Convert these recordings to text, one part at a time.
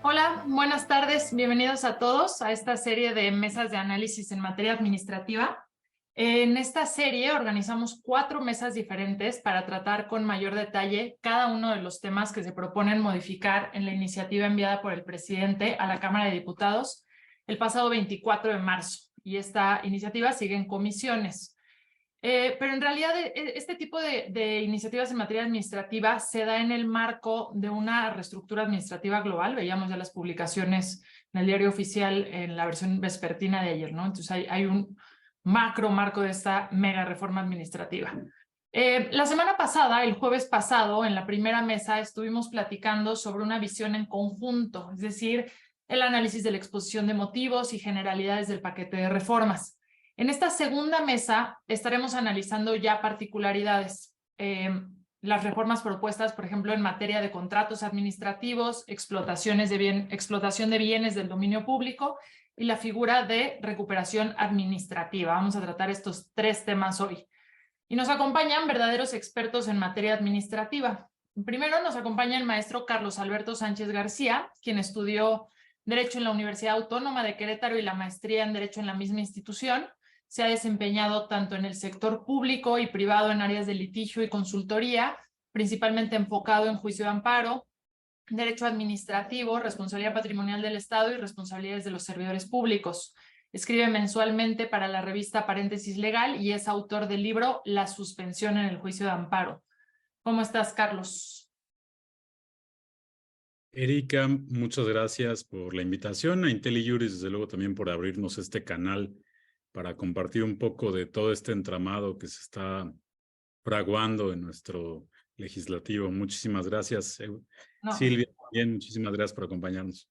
Hola, buenas tardes. Bienvenidos a todos a esta serie de mesas de análisis en materia administrativa. En esta serie organizamos 4 mesas diferentes para tratar con mayor detalle cada uno de los temas que se proponen modificar en la iniciativa enviada por el presidente a la Cámara de Diputados el pasado 24 de marzo. Y esta iniciativa sigue en comisiones. Pero en realidad este tipo de iniciativas en materia administrativa se da en el marco de una reestructura administrativa global. Veíamos ya las publicaciones en el Diario Oficial en la versión vespertina de ayer, ¿no? Entonces hay un marco de esta mega reforma administrativa. La semana pasada, el jueves pasado, en la primera mesa estuvimos platicando sobre una visión en conjunto, es decir, el análisis de la exposición de motivos y generalidades del paquete de reformas. En esta segunda mesa estaremos analizando ya particularidades, las reformas propuestas, por ejemplo, en materia de contratos administrativos, explotación de bienes del dominio público y la figura de recuperación administrativa. Vamos a tratar estos 3 temas hoy. Y nos acompañan verdaderos expertos en materia administrativa. Primero nos acompaña el maestro Carlos Alberto Sánchez García, quien estudió Derecho en la Universidad Autónoma de Querétaro y la maestría en Derecho en la misma institución. Se ha desempeñado tanto en el sector público y privado en áreas de litigio y consultoría, principalmente enfocado en juicio de amparo, derecho administrativo, responsabilidad patrimonial del Estado y responsabilidades de los servidores públicos. Escribe mensualmente para la revista Paréntesis Legal y es autor del libro La suspensión en el juicio de amparo. ¿Cómo estás, Carlos? Erika, muchas gracias por la invitación, a IntelliJuris, desde luego también por abrirnos este canal para compartir un poco de todo este entramado que se está fraguando en nuestro legislativo. Muchísimas gracias, Silvia, también muchísimas gracias por acompañarnos.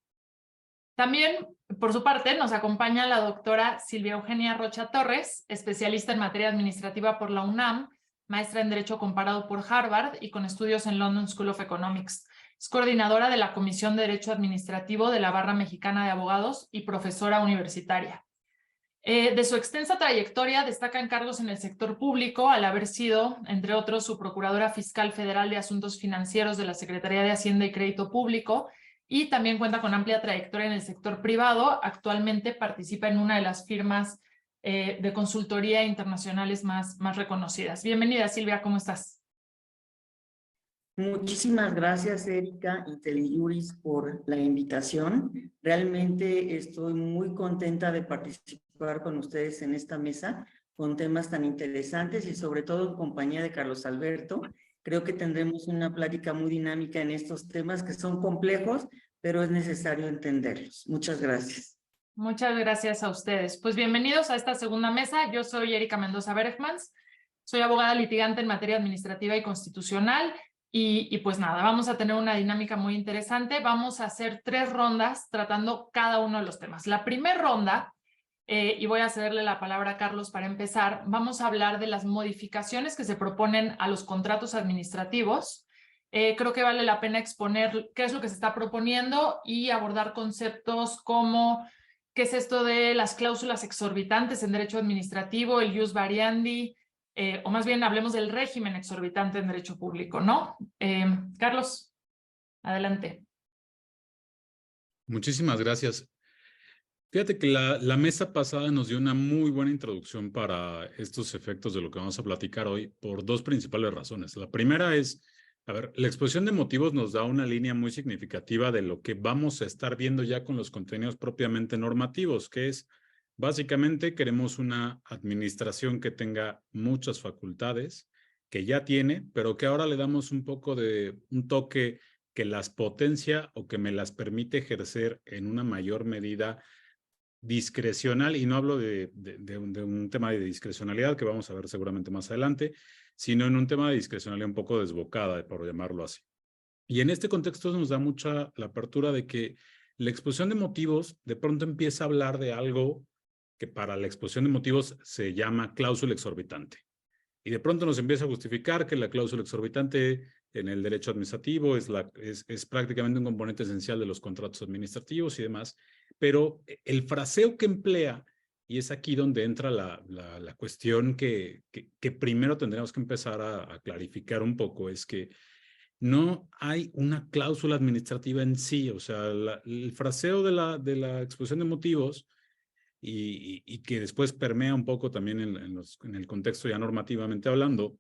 También, por su parte, nos acompaña la doctora Silvia Eugenia Rocha Torres, especialista en materia administrativa por la UNAM, maestra en Derecho Comparado por Harvard y con estudios en London School of Economics. Es coordinadora de la Comisión de Derecho Administrativo de la Barra Mexicana de Abogados y profesora universitaria. De su extensa trayectoria destacan cargos en el sector público, al haber sido, entre otros, su Procuradora Fiscal Federal de Asuntos Financieros de la Secretaría de Hacienda y Crédito Público, y también cuenta con amplia trayectoria en el sector privado. Actualmente participa en una de las firmas de consultoría internacionales más reconocidas. Bienvenida, Silvia, ¿cómo estás? Muchísimas gracias, Erika IntelliJuris, por la invitación. Realmente estoy muy contenta de participar con ustedes en esta mesa con temas tan interesantes y sobre todo en compañía de Carlos Alberto. Creo que tendremos una plática muy dinámica en estos temas que son complejos, pero es necesario entenderlos. Muchas gracias. Muchas gracias a ustedes. Pues bienvenidos a esta segunda mesa. Yo soy Erika Mendoza Bergmans, soy abogada litigante en materia administrativa y constitucional. Y pues nada, vamos a tener una dinámica muy interesante. Vamos a hacer 3 rondas tratando cada uno de los temas. La primera ronda, y voy a cederle la palabra a Carlos para empezar, vamos a hablar de las modificaciones que se proponen a los contratos administrativos. Creo que vale la pena exponer qué es lo que se está proponiendo y abordar conceptos como qué es esto de las cláusulas exorbitantes en derecho administrativo, el ius variandi, o más bien hablemos del régimen exorbitante en derecho público, ¿no? Carlos, adelante. Muchísimas gracias. Fíjate que la mesa pasada nos dio una muy buena introducción para estos efectos de lo que vamos a platicar hoy por 2 principales razones. La primera es, a ver, la exposición de motivos nos da una línea muy significativa de lo que vamos a estar viendo ya con los contenidos propiamente normativos, que es, básicamente, queremos una administración que tenga muchas facultades, que ya tiene, pero que ahora le damos un poco de un toque que las potencia o que me las permite ejercer en una mayor medida discrecional, y no hablo de un tema de discrecionalidad que vamos a ver seguramente más adelante, sino en un tema de discrecionalidad un poco desbocada, por llamarlo así. Y en este contexto nos da mucha la apertura de que la exposición de motivos de pronto empieza a hablar de algo que para la exposición de motivos se llama cláusula exorbitante. Y de pronto nos empieza a justificar que la cláusula exorbitante en el derecho administrativo es prácticamente un componente esencial de los contratos administrativos y demás, pero el fraseo que emplea, y es aquí donde entra la cuestión que primero tendríamos que empezar a clarificar un poco, es que no hay una cláusula administrativa en sí. O sea, el fraseo de la exposición de motivos y que después permea un poco también en el contexto ya normativamente hablando,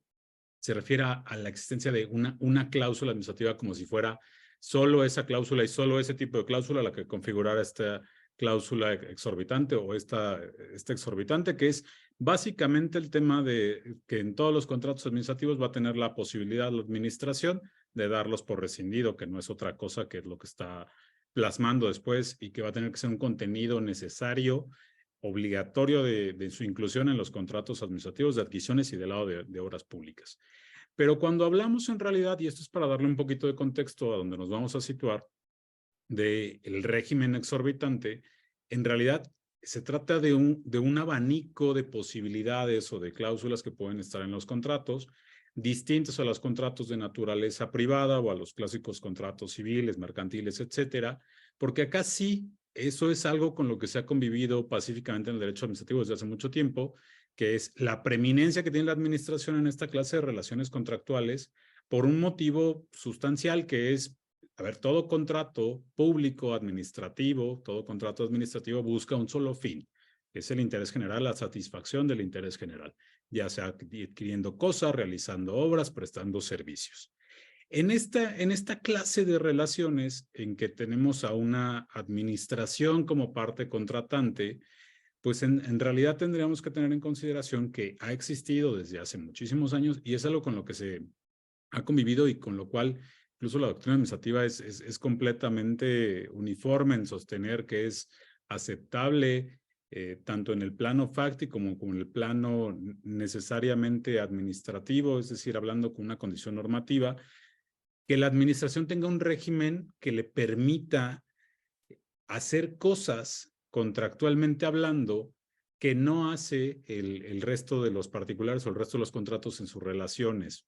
se refiere a la existencia de una cláusula administrativa como si fuera solo esa cláusula y solo ese tipo de cláusula la que configurara esta cláusula exorbitante o esta exorbitante, que es básicamente el tema de que en todos los contratos administrativos va a tener la posibilidad la administración de darlos por rescindido, que no es otra cosa que lo que está plasmando después y que va a tener que ser un contenido necesario, obligatorio de su inclusión en los contratos administrativos de adquisiciones y del lado de obras públicas. Pero cuando hablamos en realidad, y esto es para darle un poquito de contexto a donde nos vamos a situar, del régimen exorbitante, en realidad se trata de un abanico de posibilidades o de cláusulas que pueden estar en los contratos, distintos a los contratos de naturaleza privada o a los clásicos contratos civiles, mercantiles, etcétera, porque acá sí, eso es algo con lo que se ha convivido pacíficamente en el derecho administrativo desde hace mucho tiempo, que es la preeminencia que tiene la administración en esta clase de relaciones contractuales por un motivo sustancial que es, a ver, todo contrato público, administrativo, todo contrato administrativo busca un solo fin, que es el interés general, la satisfacción del interés general, ya sea adquiriendo cosas, realizando obras, prestando servicios. En esta clase de relaciones en que tenemos a una administración como parte contratante, pues en realidad tendríamos que tener en consideración que ha existido desde hace muchísimos años y es algo con lo que se ha convivido y con lo cual incluso la doctrina administrativa es completamente uniforme en sostener que es aceptable tanto en el plano fáctico como en el plano necesariamente administrativo, es decir, hablando con una condición normativa, que la administración tenga un régimen que le permita hacer cosas contractualmente hablando que no hace el resto de los particulares o el resto de los contratos en sus relaciones,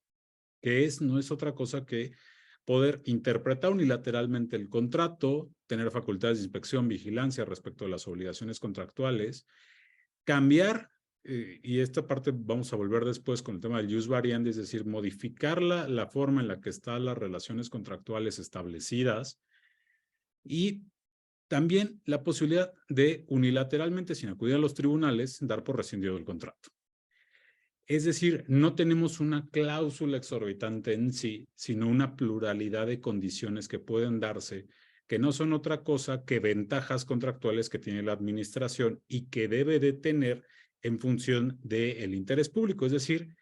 que no es otra cosa que poder interpretar unilateralmente el contrato, tener facultades de inspección, vigilancia respecto a las obligaciones contractuales, cambiar, y esta parte vamos a volver después con el tema del jus variandi, es decir, modificar la forma en la que están las relaciones contractuales establecidas y también la posibilidad de unilateralmente, sin acudir a los tribunales, dar por rescindido el contrato. Es decir, no tenemos una cláusula exorbitante en sí, sino una pluralidad de condiciones que pueden darse, que no son otra cosa que ventajas contractuales que tiene la administración y que debe de tener en función del interés público. Es decir,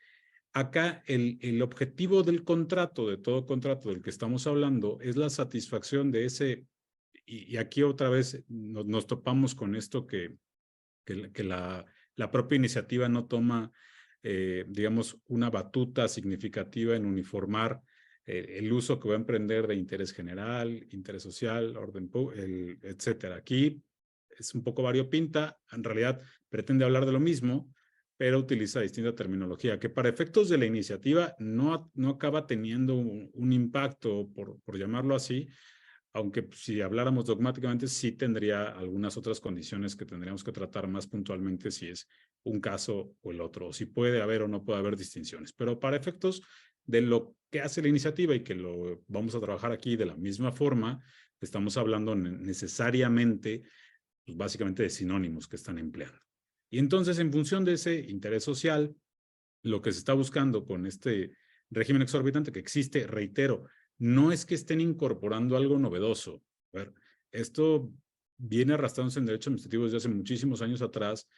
acá el objetivo del contrato, de todo contrato del que estamos hablando, es la satisfacción de ese, y aquí otra vez nos topamos con esto que la propia iniciativa no toma digamos, una batuta significativa en uniformar el uso que va a emprender de interés general, interés social, orden público, etcétera. Aquí es un poco variopinta, en realidad pretende hablar de lo mismo, pero utiliza distinta terminología, que para efectos de la iniciativa no acaba teniendo un impacto, por llamarlo así, aunque si habláramos dogmáticamente sí tendría algunas otras condiciones que tendríamos que tratar más puntualmente si es un caso o el otro, o si puede haber o no puede haber distinciones. Pero para efectos de lo que hace la iniciativa y que lo vamos a trabajar aquí de la misma forma, estamos hablando necesariamente, pues básicamente de sinónimos que están empleando. Y entonces, en función de ese interés social, lo que se está buscando con este régimen exorbitante que existe, reitero, no es que estén incorporando algo novedoso. A ver, esto viene arrastrándose en derecho administrativo desde hace muchísimos años atrás,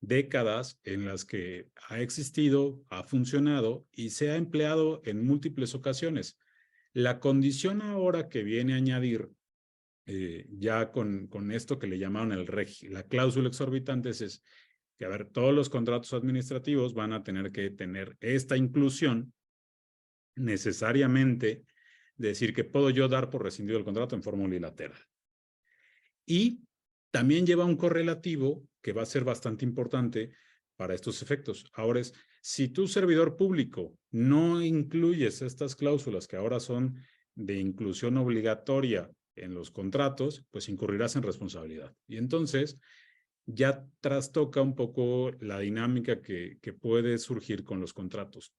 décadas en las que ha existido, ha funcionado y se ha empleado en múltiples ocasiones. La condición ahora que viene a añadir ya con esto que le llamaron la cláusula exorbitante es que, a ver, todos los contratos administrativos van a tener que tener esta inclusión necesariamente de decir que puedo yo dar por rescindido el contrato en forma unilateral. Y también lleva un correlativo que va a ser bastante importante para estos efectos. Ahora es, si tu servidor público no incluyes estas cláusulas que ahora son de inclusión obligatoria en los contratos, pues incurrirás en responsabilidad. Y entonces ya trastoca un poco la dinámica que puede surgir con los contratos.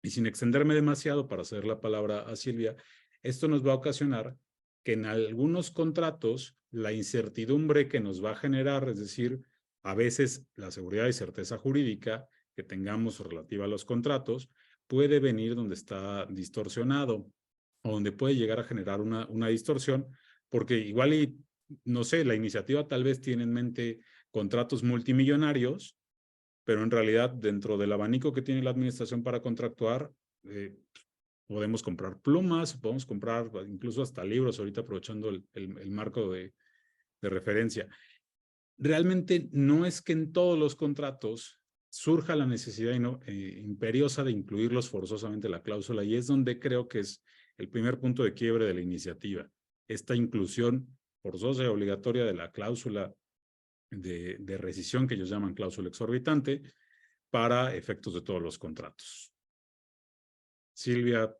Y sin extenderme demasiado para ceder la palabra a Silvia, esto nos va a ocasionar que en algunos contratos la incertidumbre que nos va a generar, es decir, a veces la seguridad y certeza jurídica que tengamos relativa a los contratos, puede venir donde está distorsionado o donde puede llegar a generar una distorsión, porque igual y, no sé, la iniciativa tal vez tiene en mente contratos multimillonarios, pero en realidad dentro del abanico que tiene la administración para contractuar, podemos comprar plumas, podemos comprar incluso hasta libros, ahorita aprovechando el marco de referencia. Realmente no es que en todos los contratos surja la necesidad imperiosa de incluirlos forzosamente la cláusula, y es donde creo que es el primer punto de quiebre de la iniciativa, esta inclusión forzosa y obligatoria de la cláusula de rescisión que ellos llaman cláusula exorbitante para efectos de todos los contratos. Silvia.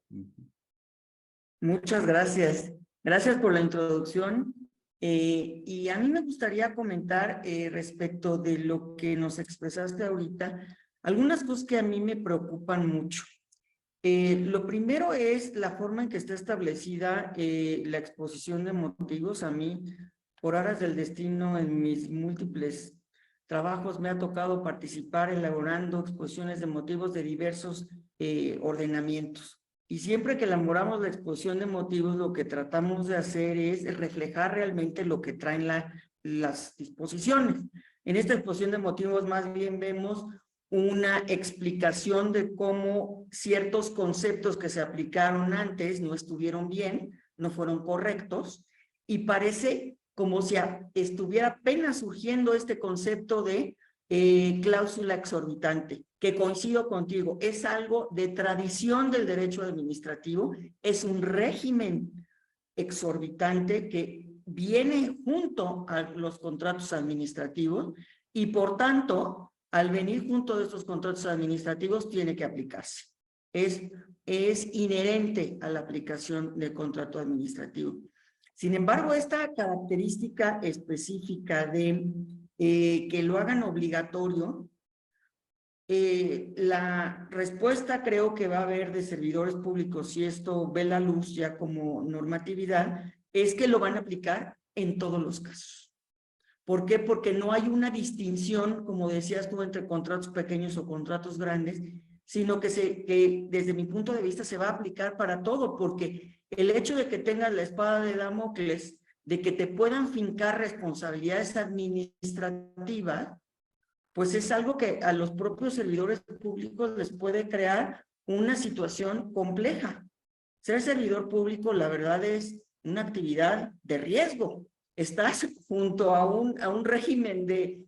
Muchas gracias. Gracias por la introducción. Y a mí me gustaría comentar respecto de lo que nos expresaste ahorita, algunas cosas que a mí me preocupan mucho. Lo primero es la forma en que está establecida la exposición de motivos. A mí, por aras del destino, en mis múltiples trabajos me ha tocado participar elaborando exposiciones de motivos de diversos ordenamientos. Y siempre que elaboramos la exposición de motivos, lo que tratamos de hacer es reflejar realmente lo que traen las disposiciones. En esta exposición de motivos más bien vemos una explicación de cómo ciertos conceptos que se aplicaron antes no estuvieron bien, no fueron correctos, y parece como si estuviera apenas surgiendo este concepto de cláusula exorbitante, que coincido contigo, es algo de tradición del derecho administrativo, es un régimen exorbitante que viene junto a los contratos administrativos y por tanto, al venir junto a estos contratos administrativos tiene que aplicarse. Es inherente a la aplicación del contrato administrativo. Sin embargo, esta característica específica de que lo hagan obligatorio, la respuesta creo que va a haber de servidores públicos, si esto ve la luz ya como normatividad, es que lo van a aplicar en todos los casos. ¿Por qué? Porque no hay una distinción, como decías tú, entre contratos pequeños o contratos grandes, sino que desde mi punto de vista se va a aplicar para todo, porque el hecho de que tengas la espada de Damocles, de que te puedan fincar responsabilidades administrativas, pues es algo que a los propios servidores públicos les puede crear una situación compleja. Ser servidor público, la verdad, es una actividad de riesgo. Estás junto a un régimen de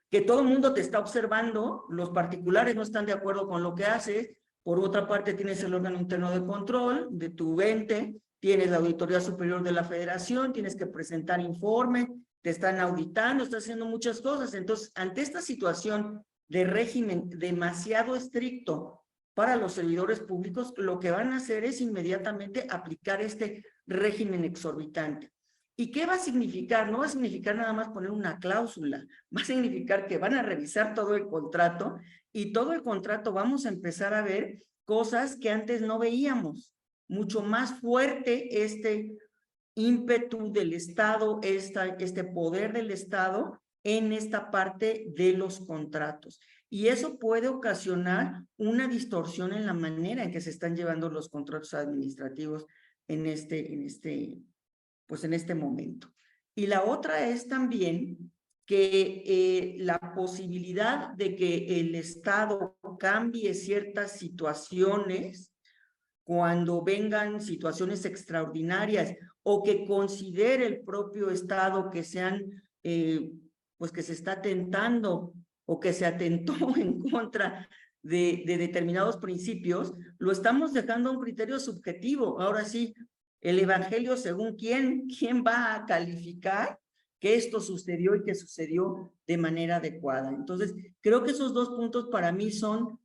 que todo el mundo te está observando, los particulares no están de acuerdo con lo que haces, por otra parte tienes el órgano interno de control de tu ente, tienes la Auditoría Superior de la Federación, tienes que presentar informe, te están auditando, estás haciendo muchas cosas. Entonces, ante esta situación de régimen demasiado estricto para los servidores públicos, lo que van a hacer es inmediatamente aplicar este régimen exorbitante. ¿Y qué va a significar? No va a significar nada más poner una cláusula, va a significar que van a revisar todo el contrato y todo el contrato vamos a empezar a ver cosas que antes no veíamos. Mucho más fuerte este ímpetu del Estado, este poder del Estado en esta parte de los contratos. Y eso puede ocasionar una distorsión en la manera en que se están llevando los contratos administrativos en este momento. Y la otra es también que la posibilidad de que el Estado cambie ciertas situaciones cuando vengan situaciones extraordinarias o que considere el propio Estado que pues que se está atentando o que se atentó en contra de determinados principios, lo estamos dejando a un criterio subjetivo. Ahora sí, el evangelio según quién va a calificar que esto sucedió y que sucedió de manera adecuada. Entonces, creo que esos dos puntos para mí son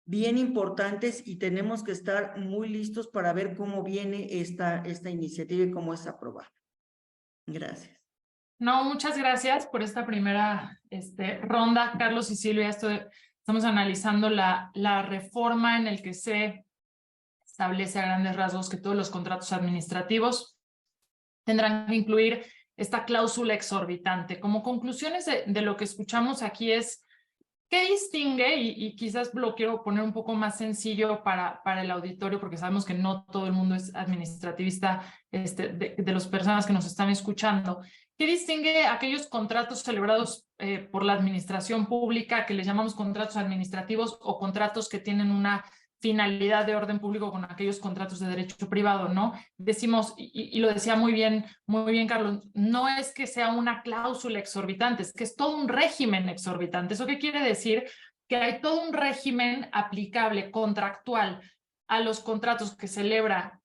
bien importantes y tenemos que estar muy listos para ver cómo viene esta iniciativa y cómo es aprobada. Gracias. No, muchas gracias por esta primera ronda, Carlos y Silvia. Estamos Estamos analizando la reforma en el que se establece a grandes rasgos que todos los contratos administrativos tendrán que incluir esta cláusula exorbitante. Como conclusiones de lo que escuchamos aquí es, ¿qué distingue? Y quizás lo quiero poner un poco más sencillo para el auditorio, porque sabemos que no todo el mundo es administrativista, de las personas que nos están escuchando. ¿Qué distingue aquellos contratos celebrados por la administración pública, que les llamamos contratos administrativos, o contratos que tienen una finalidad de orden público con aquellos contratos de derecho privado, ¿no? Decimos, y lo decía muy bien Carlos, no es que sea una cláusula exorbitante, es que es todo un régimen exorbitante. ¿Eso qué quiere decir? Que hay todo un régimen aplicable, contractual, a los contratos que celebra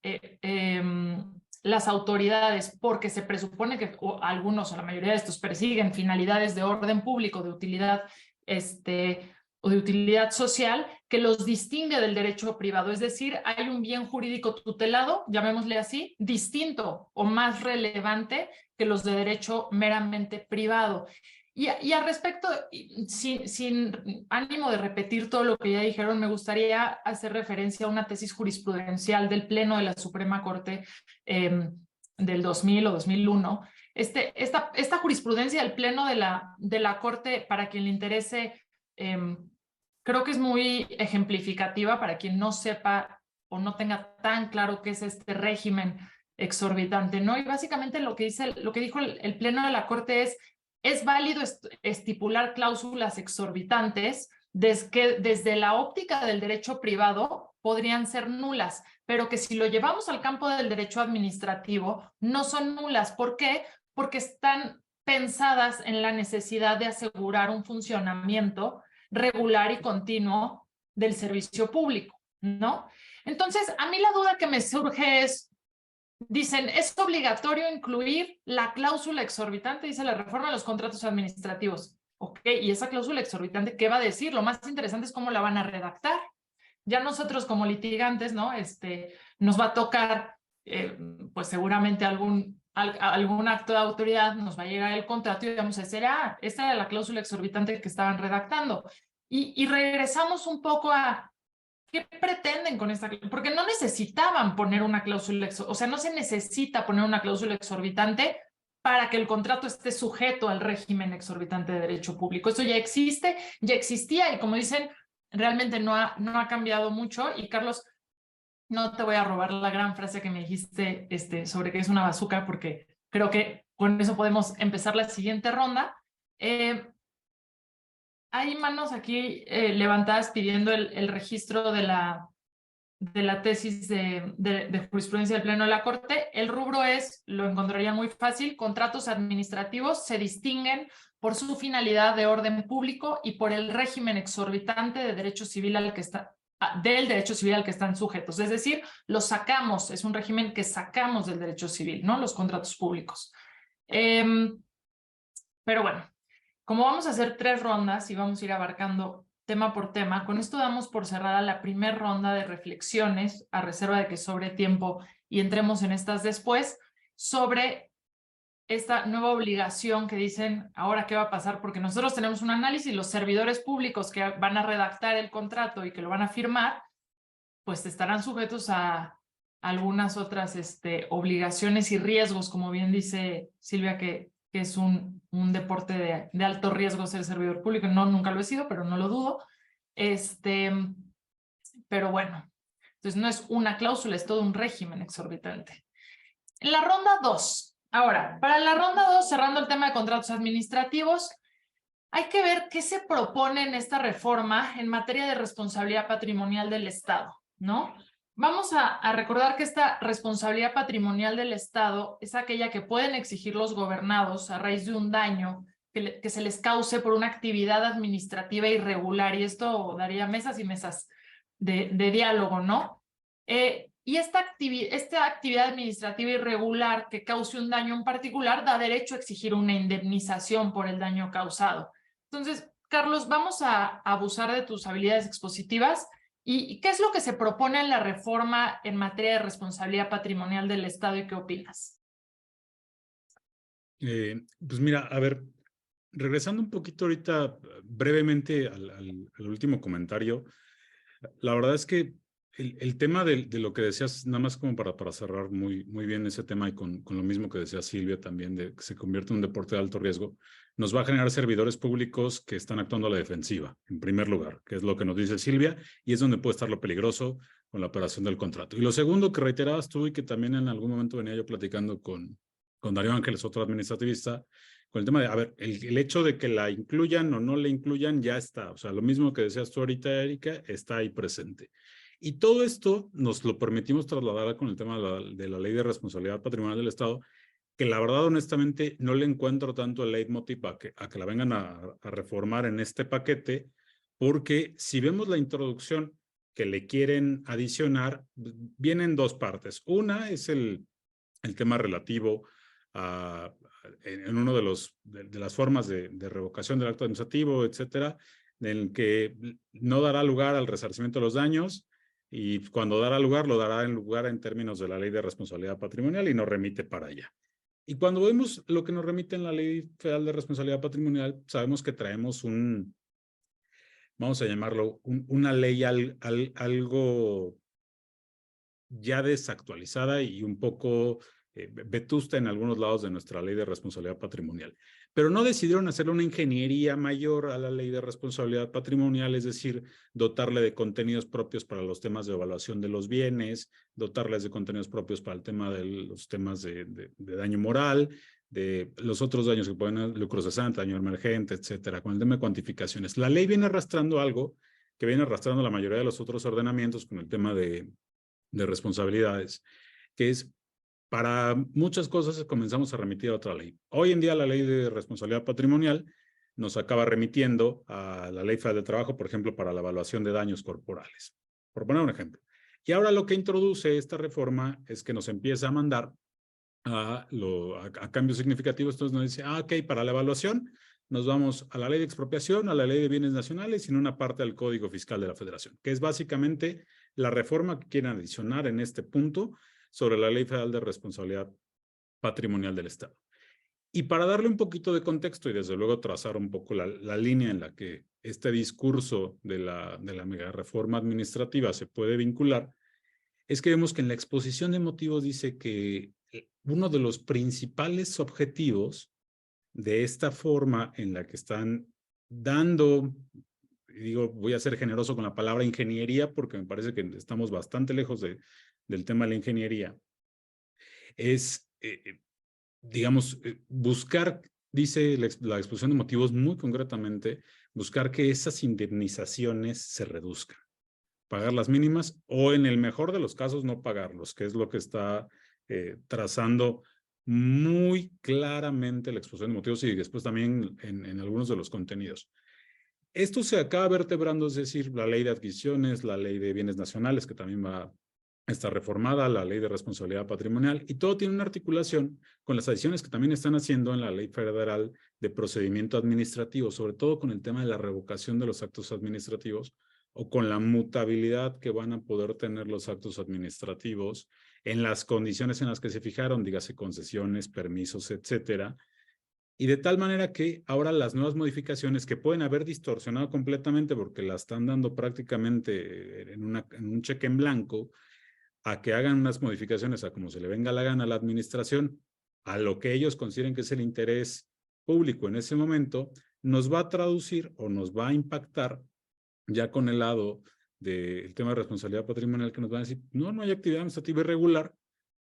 las autoridades, porque se presupone que algunos o la mayoría de estos persiguen finalidades de orden público, de utilidad o de utilidad social, que los distingue del derecho privado. Es decir, hay un bien jurídico tutelado, llamémosle así, distinto o más relevante que los de derecho meramente privado. Y al respecto, sin ánimo de repetir todo lo que ya dijeron, me gustaría hacer referencia a una tesis jurisprudencial del Pleno de la Suprema Corte del 2000 o 2001. Esta jurisprudencia del Pleno de la Corte, para quien le interese, creo que es muy ejemplificativa para quien no sepa o no tenga tan claro qué es este régimen exorbitante, ¿no? Y básicamente lo que dijo el Pleno de la Corte es válido estipular cláusulas exorbitantes desde la óptica del derecho privado podrían ser nulas, pero que si lo llevamos al campo del derecho administrativo no son nulas. ¿Por qué? Porque están pensadas en la necesidad de asegurar un funcionamiento regular y continuo del servicio público, ¿no? Entonces, a mí la duda que me surge es, dicen, es obligatorio incluir la cláusula exorbitante, dice la reforma de los contratos administrativos. Ok, y esa cláusula exorbitante, ¿qué va a decir? Lo más interesante es cómo la van a redactar. Ya nosotros como litigantes, ¿no? Nos va a tocar, pues seguramente algún acto de autoridad, nos va a llegar el contrato y vamos a decir, esta era la cláusula exorbitante que estaban redactando. Y regresamos un poco a qué pretenden con esta, porque no necesitaban poner una cláusula, o sea, no se necesita poner una cláusula exorbitante para que el contrato esté sujeto al régimen exorbitante de derecho público. Eso ya existe, ya existía, y como dicen, realmente no ha cambiado mucho. Y Carlos, no te voy a robar la gran frase que me dijiste sobre que es una bazuca, porque creo que con eso podemos empezar la siguiente ronda. Hay manos aquí levantadas pidiendo el registro de la tesis de jurisprudencia del Pleno de la Corte. El rubro lo encontrarían muy fácil, contratos administrativos se distinguen por su finalidad de orden público y por el régimen exorbitante de derecho civil del derecho civil al que están sujetos. Es decir, los sacamos, es un régimen que sacamos del derecho civil, ¿no? Los contratos públicos. Pero bueno, como vamos a hacer 3 rondas y vamos a ir abarcando tema por tema, con esto damos por cerrada la primera ronda de reflexiones, a reserva de que sobre tiempo y entremos en estas después, sobre esta nueva obligación que dicen, ahora qué va a pasar, porque nosotros tenemos un análisis, los servidores públicos que van a redactar el contrato y que lo van a firmar, pues estarán sujetos a algunas otras obligaciones y riesgos, como bien dice Silvia, que es un deporte de alto riesgo ser servidor público. No, nunca lo he sido, pero no lo dudo. Pero bueno, entonces no es una cláusula, es todo un régimen exorbitante. En la ronda 2, ahora, para la ronda 2, cerrando el tema de contratos administrativos, hay que ver qué se propone en esta reforma en materia de responsabilidad patrimonial del Estado, ¿no? Vamos a recordar que esta responsabilidad patrimonial del Estado es aquella que pueden exigir los gobernados a raíz de un daño que se les cause por una actividad administrativa irregular, y esto daría mesas y mesas de diálogo, ¿no? Y esta actividad administrativa irregular que cause un daño en particular da derecho a exigir una indemnización por el daño causado. Entonces, Carlos, vamos a abusar de tus habilidades expositivas. ¿Y qué es lo que se propone en la reforma en materia de responsabilidad patrimonial del Estado y qué opinas? Pues mira, a ver, regresando un poquito ahorita brevemente al último comentario, la verdad es que el tema de lo que decías, nada más como para cerrar muy bien ese tema y con lo mismo que decía Silvia también, de que se convierte en un deporte de alto riesgo, nos va a generar servidores públicos que están actuando a la defensiva, en primer lugar, que es lo que nos dice Silvia, y es donde puede estar lo peligroso con la operación del contrato. Y lo segundo que reiterabas tú y que también en algún momento venía yo platicando con Darío Ángeles, otro administrativista, con el tema de, a ver, el hecho de que la incluyan o no la incluyan ya está. O sea, lo mismo que decías tú ahorita, Erika, está ahí presente. Y todo esto nos lo permitimos trasladar con el tema de la Ley de Responsabilidad Patrimonial del Estado, que la verdad, honestamente, no le encuentro tanto el leitmotiv a que la vengan a reformar en este paquete, porque si vemos la introducción que le quieren adicionar, vienen dos partes. Una es el tema relativo en uno de las formas de revocación del acto administrativo, etcétera, en el que no dará lugar al resarcimiento de los daños, y cuando dará lugar, lo dará en términos de la Ley de Responsabilidad Patrimonial y nos remite para allá. Y cuando vemos lo que nos remite en la Ley Federal de Responsabilidad Patrimonial, sabemos que traemos vamos a llamarlo, una ley algo ya desactualizada y un poco vetusta en algunos lados de nuestra Ley de Responsabilidad Patrimonial. Pero no decidieron hacerle una ingeniería mayor a la Ley de Responsabilidad Patrimonial, es decir, dotarle de contenidos propios para los temas de evaluación de los bienes, dotarles de contenidos propios para el tema de los temas de daño moral, de los otros daños que pueden haber, lucro cesante, daño emergente, etcétera, con el tema de cuantificaciones. La ley viene arrastrando algo que viene arrastrando la mayoría de los otros ordenamientos con el tema de responsabilidades, que es para muchas cosas comenzamos a remitir a otra ley. Hoy en día la Ley de Responsabilidad Patrimonial nos acaba remitiendo a la Ley Federal de Trabajo, por ejemplo, para la evaluación de daños corporales, por poner un ejemplo. Y ahora lo que introduce esta reforma es que nos empieza a mandar a cambios significativos. Entonces nos dice, ok, para la evaluación nos vamos a la Ley de Expropiación, a la Ley de Bienes Nacionales y en una parte al Código Fiscal de la Federación, que es básicamente la reforma que quieren adicionar en este punto sobre la Ley Federal de Responsabilidad Patrimonial del Estado. Y para darle un poquito de contexto y desde luego trazar un poco la línea en la que este discurso de la mega reforma administrativa se puede vincular, es que vemos que en la exposición de motivos dice que uno de los principales objetivos de esta forma en la que están dando, digo, voy a ser generoso con la palabra ingeniería porque me parece que estamos bastante lejos del tema de la ingeniería, es, digamos, buscar, dice la exposición de motivos muy concretamente, buscar que esas indemnizaciones se reduzcan, pagar las mínimas o en el mejor de los casos no pagarlos, que es lo que está trazando muy claramente la exposición de motivos y después también en algunos de los contenidos. Esto se acaba vertebrando, es decir, la ley de adquisiciones, la ley de bienes nacionales, que también va a estar reformada, la ley de responsabilidad patrimonial, y todo tiene una articulación con las adiciones que también están haciendo en la ley federal de procedimiento administrativo, sobre todo con el tema de la revocación de los actos administrativos o con la mutabilidad que van a poder tener los actos administrativos en las condiciones en las que se fijaron, dígase concesiones, permisos, etcétera. Y de tal manera que ahora las nuevas modificaciones que pueden haber distorsionado completamente porque la están dando prácticamente en un cheque en blanco a que hagan unas modificaciones a como se le venga la gana a la administración, a lo que ellos consideren que es el interés público en ese momento, nos va a traducir o nos va a impactar ya con el lado del tema de responsabilidad patrimonial, que nos van a decir, no hay actividad administrativa irregular,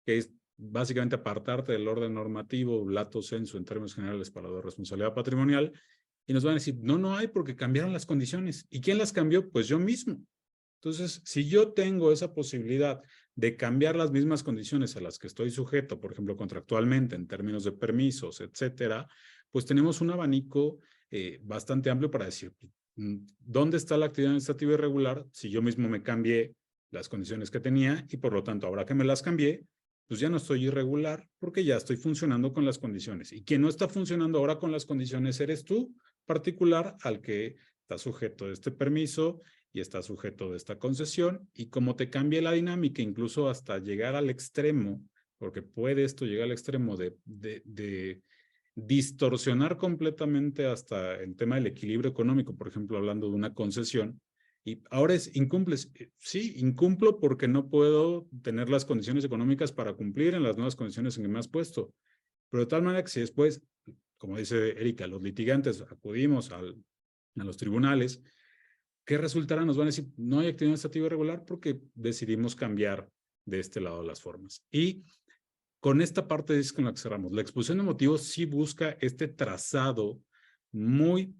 que es básicamente apartarte del orden normativo, lato sensu en términos generales para la responsabilidad patrimonial, y nos van a decir, no hay porque cambiaron las condiciones. ¿Y quién las cambió? Pues yo mismo. Entonces, si yo tengo esa posibilidad de cambiar las mismas condiciones a las que estoy sujeto, por ejemplo, contractualmente, en términos de permisos, etcétera, pues tenemos un abanico bastante amplio para decir, ¿dónde está la actividad administrativa irregular? Si yo mismo me cambié las condiciones que tenía y por lo tanto, ahora que me las cambié, pues ya no estoy irregular porque ya estoy funcionando con las condiciones. Y quien no está funcionando ahora con las condiciones eres tú, particular al que está sujeto de este permiso y está sujeto de esta concesión. Y como te cambia la dinámica, incluso hasta llegar al extremo, porque puede esto llegar al extremo de distorsionar completamente hasta el tema del equilibrio económico, por ejemplo, hablando de una concesión, y ahora incumples. Sí, incumplo porque no puedo tener las condiciones económicas para cumplir en las nuevas condiciones en que me has puesto. Pero de tal manera que si después, como dice Erika, los litigantes acudimos a los tribunales, ¿qué resultará? Nos van a decir, no hay actividad administrativa irregular porque decidimos cambiar de este lado las formas. Y con esta parte es con la que cerramos. La exposición de motivos sí busca este trazado muy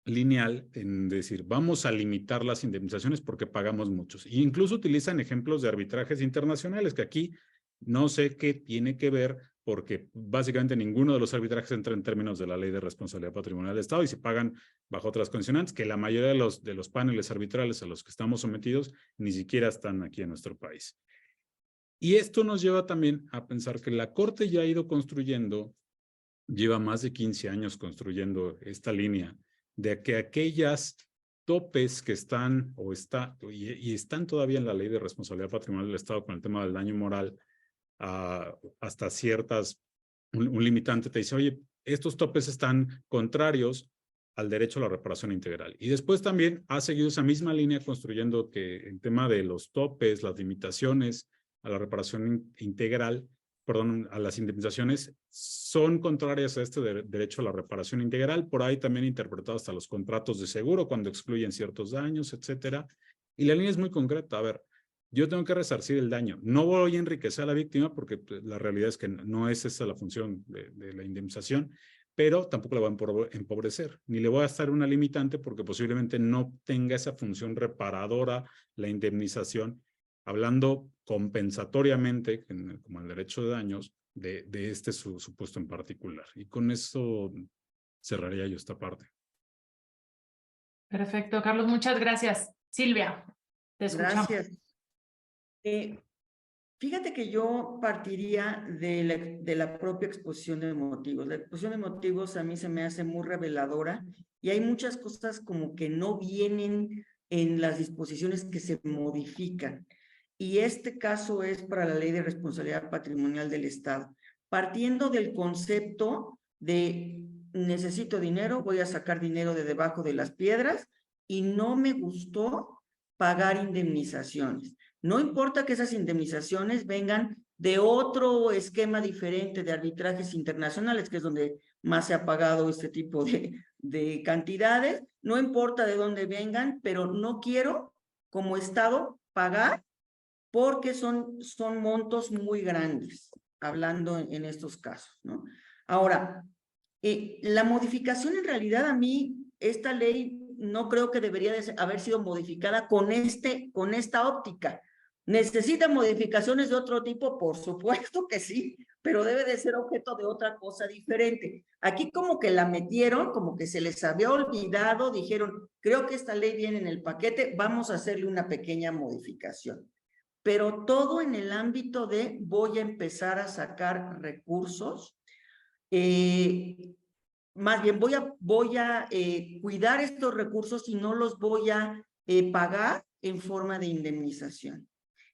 lineal en decir, vamos a limitar las indemnizaciones porque pagamos muchos. E incluso utilizan ejemplos de arbitrajes internacionales, que aquí no sé qué tiene que ver, porque básicamente ninguno de los arbitrajes entra en términos de la Ley de Responsabilidad Patrimonial del Estado y se pagan bajo otras condicionantes, que la mayoría de los paneles arbitrales a los que estamos sometidos ni siquiera están aquí en nuestro país. Y esto nos lleva también a pensar que la Corte ya ha ido construyendo, lleva más de 15 años construyendo esta línea, de que aquellas topes que están y están todavía en la Ley de Responsabilidad Patrimonial del Estado con el tema del daño moral, hasta un limitante te dice, oye, estos topes están contrarios al derecho a la reparación integral. Y después también ha seguido esa misma línea construyendo que el tema de los topes, las limitaciones a la reparación integral, perdón, a las indemnizaciones, son contrarias a este derecho a la reparación integral. Por ahí también interpretado hasta los contratos de seguro cuando excluyen ciertos daños, etcétera. Y la línea es muy concreta. A ver, yo tengo que resarcir el daño. No voy a enriquecer a la víctima porque la realidad es que no es esa la función de la indemnización, pero tampoco la voy a empobrecer, ni le voy a estar una limitante porque posiblemente no tenga esa función reparadora la indemnización, hablando compensatoriamente, como el derecho de daños, de este supuesto en particular. Y con eso cerraría yo esta parte. Perfecto, Carlos, muchas gracias. Silvia, te escuchamos. Gracias. Fíjate que yo partiría de la propia exposición de motivos. La exposición de motivos a mí se me hace muy reveladora y hay muchas cosas como que no vienen en las disposiciones que se modifican. Y este caso es para la Ley de Responsabilidad Patrimonial del Estado. Partiendo del concepto de necesito dinero, voy a sacar dinero de debajo de las piedras y no me gustó pagar indemnizaciones. No importa que esas indemnizaciones vengan de otro esquema diferente de arbitrajes internacionales, que es donde más se ha pagado este tipo de cantidades, no importa de dónde vengan, pero no quiero como Estado pagar porque son montos muy grandes, hablando en estos casos, ¿no? Ahora, la modificación en realidad a mí, esta ley no creo que debería haber sido modificada con esta óptica. ¿Necesita modificaciones de otro tipo? Por supuesto que sí, pero debe de ser objeto de otra cosa diferente. Aquí como que la metieron, como que se les había olvidado, dijeron, creo que esta ley viene en el paquete, vamos a hacerle una pequeña modificación. Pero todo en el ámbito de voy a empezar a sacar recursos, más bien voy a cuidar estos recursos y no los voy a pagar en forma de indemnización.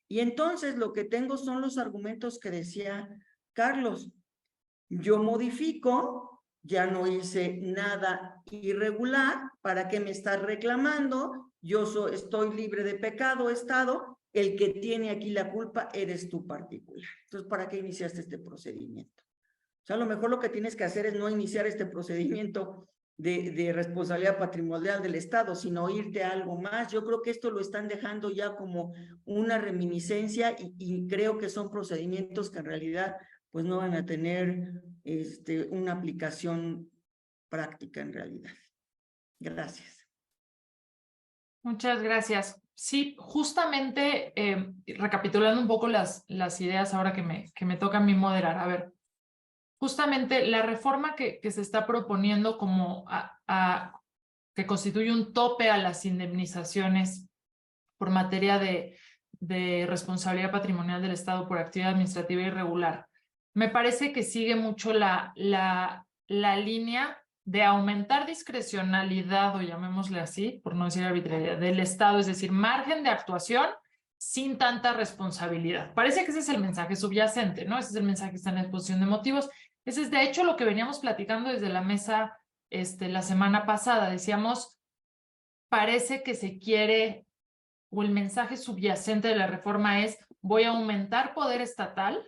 Y entonces lo que tengo son los argumentos que decía Carlos. Yo modifico, ya no hice nada irregular, ¿para qué me estás reclamando? Yo estoy libre de pecado, Estado, el que tiene aquí la culpa eres tú particular. Entonces, ¿para qué iniciaste este procedimiento? O sea, a lo mejor lo que tienes que hacer es no iniciar este procedimiento de responsabilidad patrimonial del Estado, sino irte a algo más. Yo creo que esto lo están dejando ya como una reminiscencia y creo que son procedimientos que en realidad pues no van a tener una aplicación práctica en realidad. Gracias. Muchas gracias. Sí, justamente recapitulando un poco las ideas ahora que me toca a mí moderar. A ver, justamente la reforma que se está proponiendo como que constituye un tope a las indemnizaciones por materia de responsabilidad patrimonial del Estado por actividad administrativa irregular, me parece que sigue mucho la línea de aumentar discrecionalidad, o llamémosle así, por no decir arbitrariedad, del Estado, es decir, margen de actuación sin tanta responsabilidad. Parece que ese es el mensaje subyacente, ¿no? Ese es el mensaje que está en la exposición de motivos. Ese es de hecho lo que veníamos platicando desde la mesa la semana pasada. Decíamos, parece que se quiere, o el mensaje subyacente de la reforma es, voy a aumentar poder estatal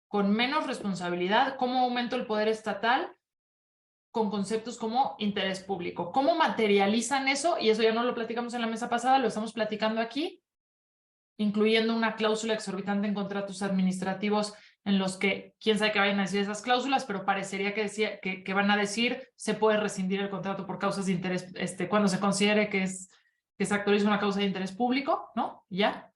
con menos responsabilidad. ¿Cómo aumento el poder estatal? Con conceptos como interés público. ¿Cómo materializan eso? Y eso ya no lo platicamos en la mesa pasada, lo estamos platicando aquí, incluyendo una cláusula exorbitante en contratos administrativos en los que, quién sabe qué vayan a decir esas cláusulas, pero parecería que van a decir se puede rescindir el contrato por causas de interés, cuando se considere que se actualiza una causa de interés público, ¿no? Ya.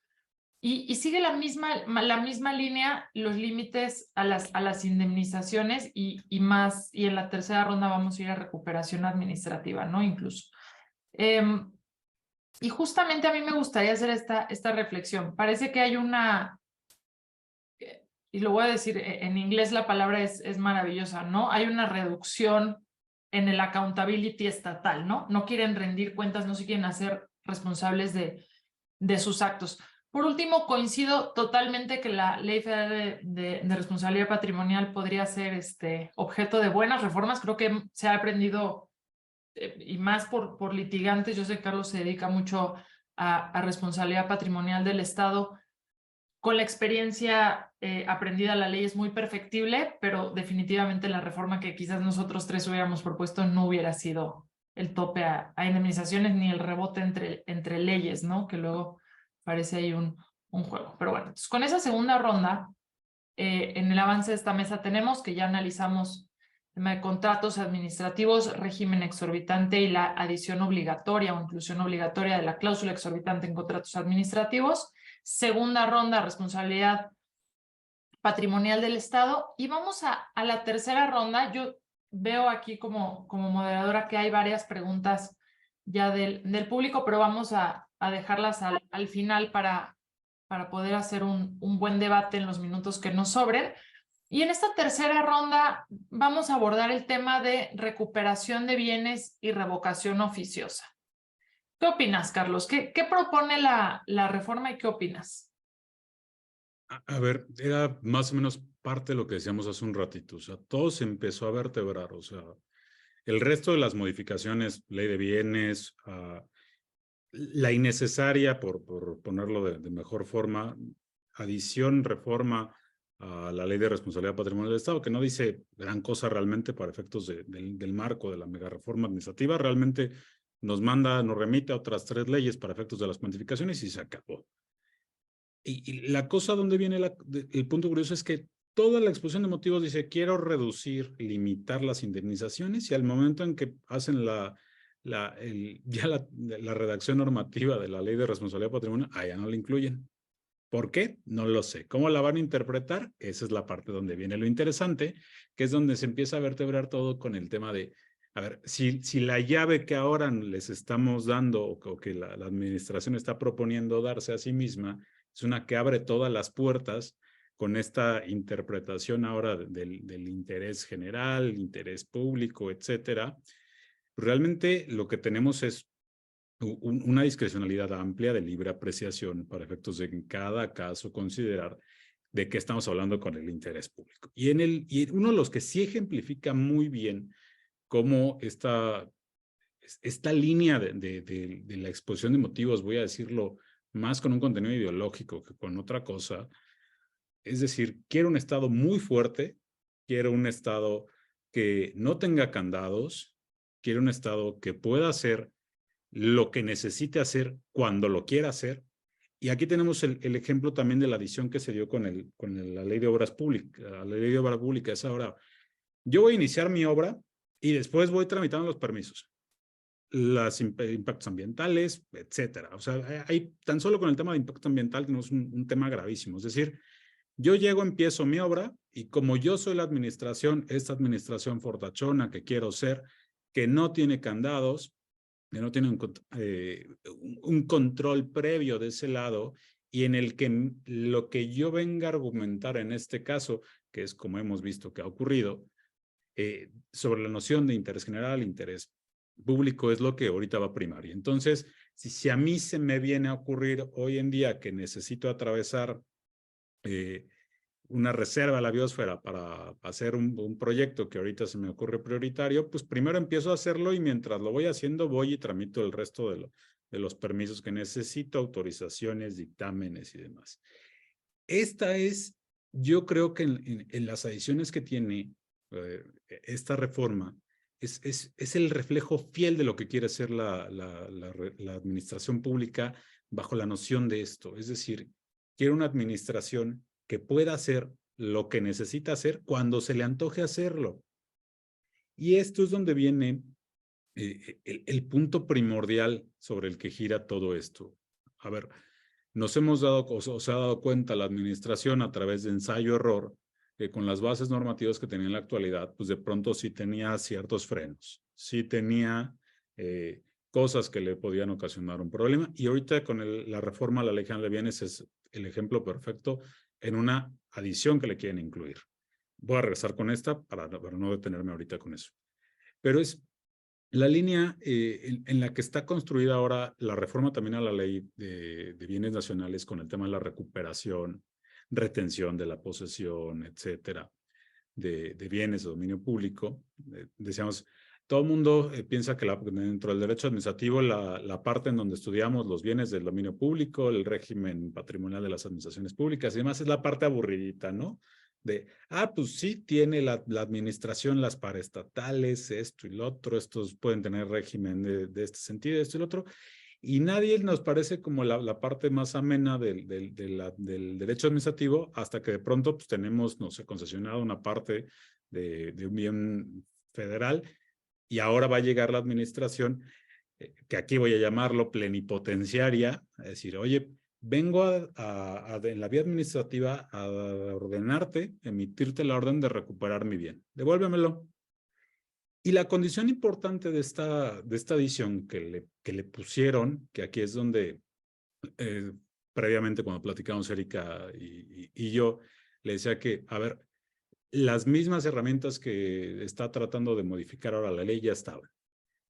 Y sigue la misma línea, los límites a las indemnizaciones y en la tercera ronda vamos a ir a recuperación administrativa, ¿no? Incluso. Y justamente a mí me gustaría hacer esta reflexión. Parece que hay y lo voy a decir en inglés, la palabra es maravillosa, ¿no? Hay una reducción en el accountability estatal, ¿no? No quieren rendir cuentas, no se quieren hacer responsables de sus actos. Por último, coincido totalmente que la Ley Federal de Responsabilidad Patrimonial podría ser objeto de buenas reformas. Creo que se ha aprendido, y más por litigantes. Yo sé que Carlos se dedica mucho a responsabilidad patrimonial del Estado. Con la experiencia aprendida, la ley es muy perfectible, pero definitivamente la reforma que quizás nosotros tres hubiéramos propuesto no hubiera sido el tope a indemnizaciones ni el rebote entre leyes, ¿no? Que luego parece ahí un juego. Pero bueno, entonces con esa segunda ronda, en el avance de esta mesa tenemos que ya analizamos el tema de contratos administrativos, régimen exorbitante y la adición obligatoria o inclusión obligatoria de la cláusula exorbitante en contratos administrativos. Segunda ronda, responsabilidad patrimonial del Estado. Y vamos a la tercera ronda. Yo veo aquí como moderadora que hay varias preguntas ya del público, pero vamos a dejarlas al final para poder hacer un buen debate en los minutos que nos sobren. Y en esta tercera ronda vamos a abordar el tema de recuperación de bienes y revocación oficiosa. ¿Qué opinas, Carlos? ¿Qué propone la reforma y qué opinas? A ver, era más o menos parte de lo que decíamos hace un ratito. O sea, todo se empezó a vertebrar. O sea, el resto de las modificaciones, ley de bienes, la innecesaria, por ponerlo de mejor forma, adición, reforma a la ley de responsabilidad patrimonial del Estado, que no dice gran cosa realmente para efectos del marco de la mega reforma administrativa, realmente nos remite a otras 3 leyes para efectos de las cuantificaciones y se acabó. Y la cosa donde viene el punto curioso es que toda la exposición de motivos dice quiero reducir, limitar las indemnizaciones, y al momento en que hacen la redacción normativa de la ley de responsabilidad patrimonial, allá no la incluyen. ¿Por qué? No lo sé. ¿Cómo la van a interpretar? Esa es la parte donde viene lo interesante, que es donde se empieza a vertebrar todo con el tema de, a ver, si la llave que ahora les estamos dando o que la administración está proponiendo darse a sí misma es una que abre todas las puertas con esta interpretación ahora del interés general, interés público, etcétera, realmente lo que tenemos es una discrecionalidad amplia de libre apreciación para efectos de en cada caso considerar de qué estamos hablando con el interés público. Y uno de los que sí ejemplifica muy bien cómo esta línea de la exposición de motivos, voy a decirlo más con un contenido ideológico que con otra cosa, es decir, quiero un Estado muy fuerte, quiero un Estado que no tenga candados, quiero un Estado que pueda hacer lo que necesite hacer cuando lo quiera hacer. Y aquí tenemos el ejemplo también de la adición que se dio con la ley de obras públicas. La ley de obras públicas es ahora, yo voy a iniciar mi obra y después voy tramitando los permisos, los impactos ambientales, etcétera. O sea, hay tan solo con el tema de impacto ambiental que no es un tema gravísimo. Es decir, yo llego, empiezo mi obra y como yo soy la administración, esta administración fortachona que quiero ser, que no tiene candados, que no tiene un control previo de ese lado y en el que lo que yo venga a argumentar en este caso, que es como hemos visto que ha ocurrido, sobre la noción de interés general, interés público, es lo que ahorita va a primar. Y entonces, si a mí se me viene a ocurrir hoy en día que necesito atravesar una reserva a la biosfera para hacer un proyecto que ahorita se me ocurre prioritario, pues primero empiezo a hacerlo y mientras lo voy haciendo voy y tramito el resto de los permisos que necesito, autorizaciones, dictámenes y demás. Esta es, yo creo que en las adiciones que tiene esta reforma, es el reflejo fiel de lo que quiere hacer la administración pública bajo la noción de esto. Es decir, quiere una administración que pueda hacer lo que necesita hacer cuando se le antoje hacerlo. Y esto es donde viene el punto primordial sobre el que gira todo esto. A ver, nos hemos dado, o se ha dado cuenta la administración a través de ensayo-error, que con las bases normativas que tenía en la actualidad, pues de pronto sí tenía ciertos frenos, sí tenía cosas que le podían ocasionar un problema. Y ahorita con la reforma a la Ley General de Bienes es el ejemplo perfecto en una adición que le quieren incluir. Voy a regresar con esta para no detenerme ahorita con eso. Pero es la línea en la que está construida ahora la reforma también a la Ley de Bienes Nacionales con el tema de la recuperación, retención de la posesión, etcétera, de bienes de dominio público. Decíamos, todo el mundo piensa que dentro del derecho administrativo la parte en donde estudiamos los bienes del dominio público, el régimen patrimonial de las administraciones públicas y demás, es la parte aburridita, ¿no? Pues sí, tiene la administración las paraestatales, esto y lo otro, estos pueden tener régimen de este sentido, esto y lo otro, y nadie nos parece como la parte más amena del derecho administrativo hasta que de pronto pues, tenemos, no sé, concesionado una parte de un bien federal y ahora va a llegar la administración, que aquí voy a llamarlo plenipotenciaria, a decir, oye, vengo en la vía administrativa a ordenarte, emitirte la orden de recuperar mi bien. Devuélvemelo. Y la condición importante de esta adición que le pusieron, que aquí es donde previamente cuando platicamos Erika y yo, le decía que, a ver, las mismas herramientas que está tratando de modificar ahora la ley ya estaban.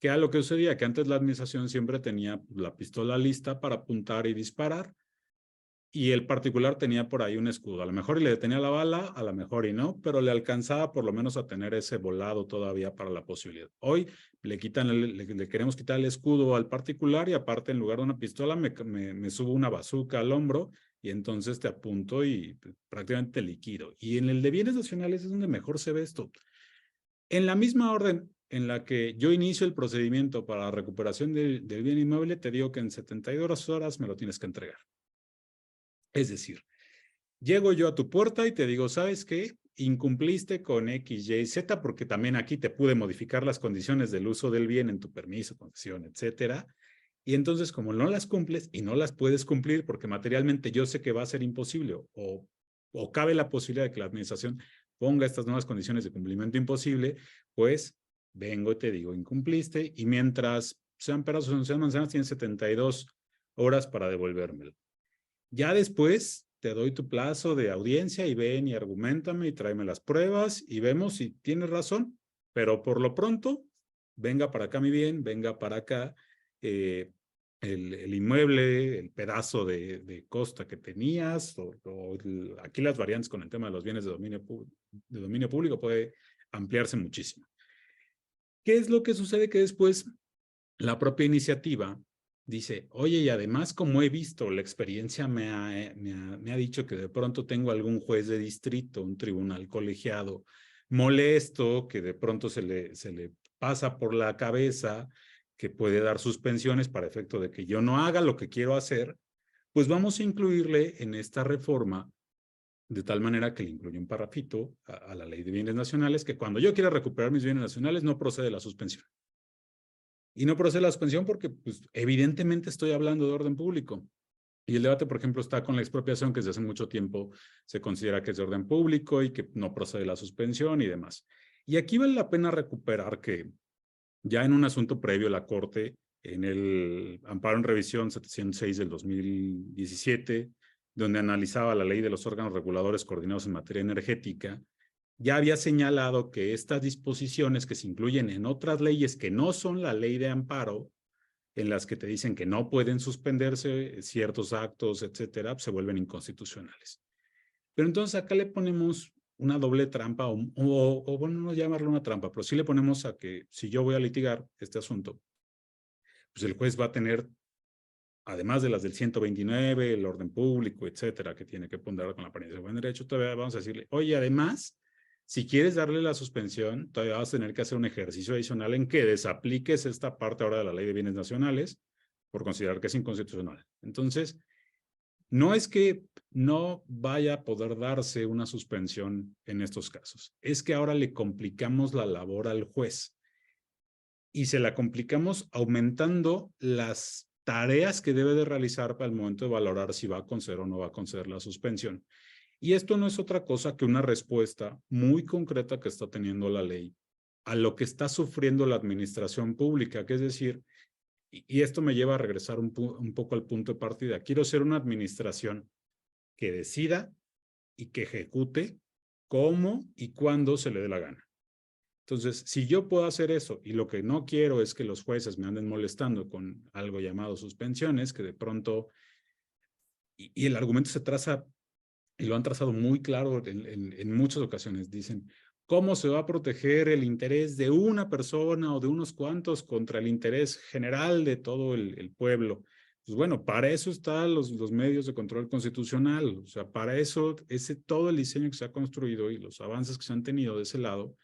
¿Qué era lo que sucedía? Que antes la administración siempre tenía la pistola lista para apuntar y disparar, y el particular tenía por ahí un escudo. A lo mejor le detenía la bala, a lo mejor y no, pero le alcanzaba por lo menos a tener ese volado todavía para la posibilidad. Hoy le queremos quitar el escudo al particular y aparte en lugar de una pistola me subo una bazuca al hombro y entonces te apunto y prácticamente te liquido. Y en el de bienes nacionales es donde mejor se ve esto. En la misma orden en la que yo inicio el procedimiento para la recuperación del bien inmueble, te digo que en 72 horas me lo tienes que entregar. Es decir, llego yo a tu puerta y te digo, ¿sabes qué? Incumpliste con X, Y, Z, porque también aquí te pude modificar las condiciones del uso del bien en tu permiso, concesión, etcétera. Y entonces, como no las cumples y no las puedes cumplir porque materialmente yo sé que va a ser imposible o cabe la posibilidad de que la administración ponga estas nuevas condiciones de cumplimiento imposible, pues vengo y te digo, incumpliste y mientras sean peras o sean manzanas, tienes 72 horas para devolvérmelo. Ya después te doy tu plazo de audiencia y ven y argumentame y tráeme las pruebas y vemos si tienes razón, pero por lo pronto, venga para acá mi bien, venga para acá el inmueble, el pedazo de costa que tenías, aquí las variantes con el tema de los bienes de dominio público puede ampliarse muchísimo. ¿Qué es lo que sucede? Que después la propia iniciativa dice, oye, y además como he visto, la experiencia me ha dicho que de pronto tengo algún juez de distrito, un tribunal colegiado molesto, que de pronto se le pasa por la cabeza que puede dar suspensiones para efecto de que yo no haga lo que quiero hacer, pues vamos a incluirle en esta reforma de tal manera que le incluye un parrafito a la Ley de Bienes Nacionales, que cuando yo quiera recuperar mis bienes nacionales no procede la suspensión. Y no procede la suspensión porque, pues, evidentemente estoy hablando de orden público. Y el debate, por ejemplo, está con la expropiación, que desde hace mucho tiempo se considera que es de orden público y que no procede la suspensión y demás. Y aquí vale la pena recuperar que ya en un asunto previo la Corte, en el amparo en revisión 706 del 2017, donde analizaba la ley de los órganos reguladores coordinados en materia energética, ya había señalado que estas disposiciones que se incluyen en otras leyes que no son la ley de amparo, en las que te dicen que no pueden suspenderse ciertos actos, etcétera, se vuelven inconstitucionales. Pero entonces acá le ponemos una doble trampa, o bueno, no llamarlo una trampa, pero sí le ponemos a que si yo voy a litigar este asunto, pues el juez va a tener, además de las del 129, el orden público, etcétera, que tiene que ponderar con la apariencia de buen derecho, todavía vamos a decirle, oye, además, si quieres darle la suspensión, todavía vas a tener que hacer un ejercicio adicional en que desapliques esta parte ahora de la Ley de Bienes Nacionales por considerar que es inconstitucional. Entonces, no es que no vaya a poder darse una suspensión en estos casos, es que ahora le complicamos la labor al juez y se la complicamos aumentando las tareas que debe de realizar para el momento de valorar si va a conceder o no va a conceder la suspensión. Y esto no es otra cosa que una respuesta muy concreta que está teniendo la ley a lo que está sufriendo la administración pública, que es decir, y esto me lleva a regresar un poco al punto de partida. Quiero ser una administración que decida y que ejecute cómo y cuándo se le dé la gana. Entonces, si yo puedo hacer eso y lo que no quiero es que los jueces me anden molestando con algo llamado suspensiones, que de pronto, y el argumento se traza, y lo han trazado muy claro en muchas ocasiones, dicen, ¿cómo se va a proteger el interés de una persona o de unos cuantos contra el interés general de todo el pueblo? Pues bueno, para eso están los medios de control constitucional, o sea, para eso, todo el diseño que se ha construido y los avances que se han tenido de ese lado,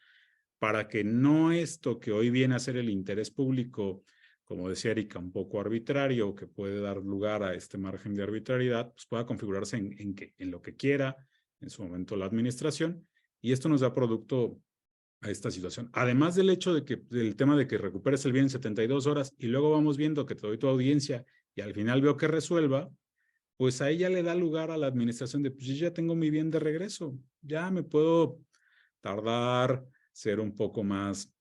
para que no esto que hoy viene a ser el interés público, como decía Erika, un poco arbitrario, que puede dar lugar a este margen de arbitrariedad, pues pueda configurarse en lo que quiera en su momento la administración, y esto nos da producto a esta situación. Además del hecho de que, del tema de que recuperes el bien en 72 horas y luego vamos viendo que te doy tu audiencia y al final veo que resuelva, pues a ella le da lugar a la administración de, pues yo ya tengo mi bien de regreso, ya me puedo tardar, ser un poco más,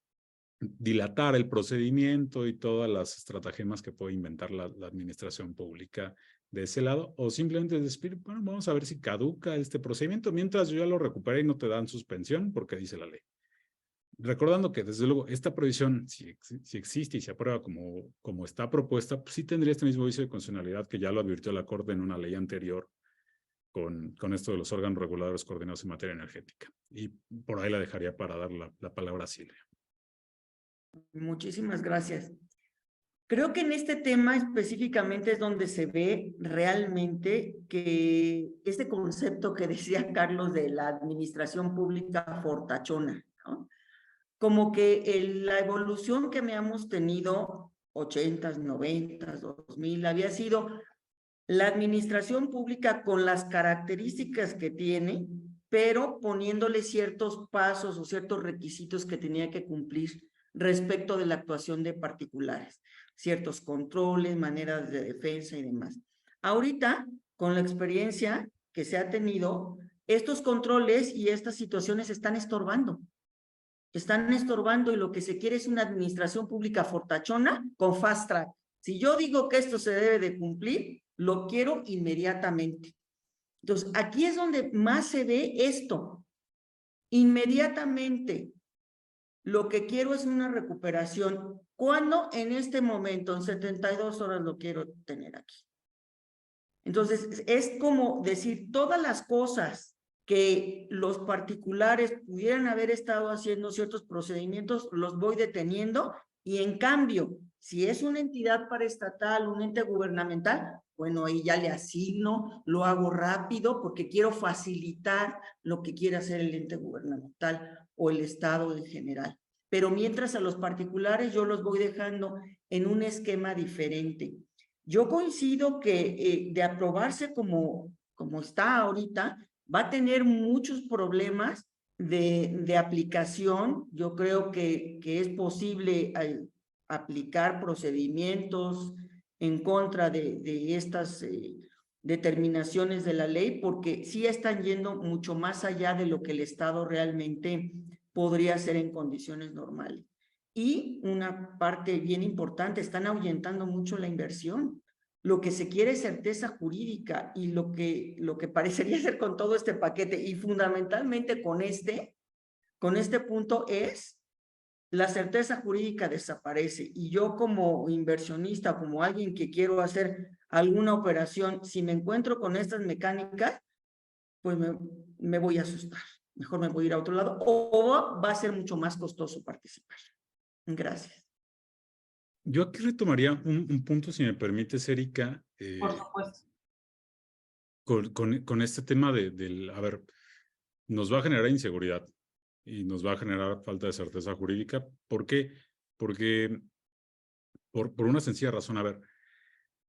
dilatar el procedimiento y todas las estratagemas que puede inventar la administración pública de ese lado, o simplemente decir, bueno, vamos a ver si caduca este procedimiento mientras yo ya lo recuperé y no te dan suspensión porque dice la ley. Recordando que desde luego esta prohibición, si existe y se aprueba como está propuesta, pues sí tendría este mismo vicio de constitucionalidad que ya lo advirtió la Corte en una ley anterior con esto de los órganos reguladores coordinados en materia energética. Y por ahí la dejaría para dar la palabra a Silvia. Muchísimas gracias. Creo que en este tema específicamente es donde se ve realmente que este concepto que decía Carlos de la administración pública fortachona, ¿no? Como que la evolución que habíamos tenido, 80s, 90s, 2000, había sido la administración pública con las características que tiene, pero poniéndole ciertos pasos o ciertos requisitos que tenía que cumplir respecto de la actuación de particulares, ciertos controles, maneras de defensa y demás. Ahorita, con la experiencia que se ha tenido, estos controles y estas situaciones están estorbando y lo que se quiere es una administración pública fortachona con fast track. Si yo digo que esto se debe de cumplir, lo quiero inmediatamente. Entonces, aquí es donde más se ve esto. Inmediatamente, lo que quiero es una recuperación. ¿Cuándo? En este momento, en 72 horas lo quiero tener aquí. Entonces, es como decir todas las cosas que los particulares pudieran haber estado haciendo ciertos procedimientos, los voy deteniendo y en cambio, si es una entidad paraestatal, un ente gubernamental, bueno, ahí ya le asigno, lo hago rápido porque quiero facilitar lo que quiere hacer el ente gubernamental o el Estado en general. Pero mientras a los particulares yo los voy dejando en un esquema diferente. Yo coincido que de aprobarse como está ahorita, va a tener muchos problemas de aplicación. Yo creo que es posible aplicar procedimientos en contra de estas determinaciones de la ley, porque sí están yendo mucho más allá de lo que el Estado realmente podría hacer en condiciones normales. Y una parte bien importante, están ahuyentando mucho la inversión. Lo que se quiere es certeza jurídica y lo que parecería ser con todo este paquete y fundamentalmente con este punto es la certeza jurídica desaparece y yo como inversionista, como alguien que quiero hacer alguna operación, si me encuentro con estas mecánicas, pues me voy a asustar. Mejor me voy a ir a otro lado o va a ser mucho más costoso participar. Gracias. Yo aquí retomaría un punto, si me permites, Erika, Por supuesto. con este tema a ver, nos va a generar inseguridad y nos va a generar falta de certeza jurídica. ¿Por qué? Porque por una sencilla razón, a ver,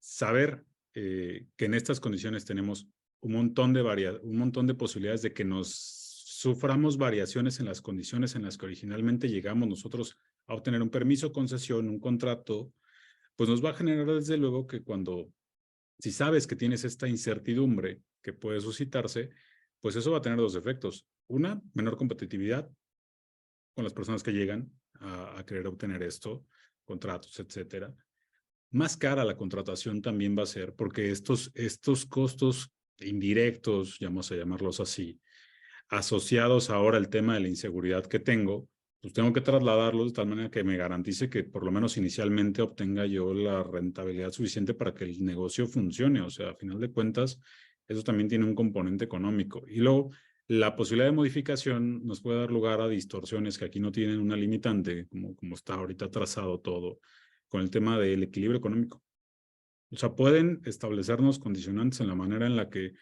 saber que en estas condiciones tenemos un montón de posibilidades de que nos suframos variaciones en las condiciones en las que originalmente llegamos nosotros a obtener un permiso, concesión, un contrato, pues nos va a generar desde luego que si sabes que tienes esta incertidumbre que puede suscitarse, pues eso va a tener dos efectos. Una, menor competitividad con las personas que llegan a querer obtener esto, contratos, etcétera. Más cara la contratación también va a ser, porque estos costos indirectos, vamos a llamarlos así, asociados ahora al tema de la inseguridad que tengo, pues tengo que trasladarlos de tal manera que me garantice que por lo menos inicialmente obtenga yo la rentabilidad suficiente para que el negocio funcione. O sea, a final de cuentas, eso también tiene un componente económico. Y luego, la posibilidad de modificación nos puede dar lugar a distorsiones que aquí no tienen una limitante, como está ahorita trazado todo, con el tema del equilibrio económico. O sea, pueden establecernos condicionantes en la manera en la que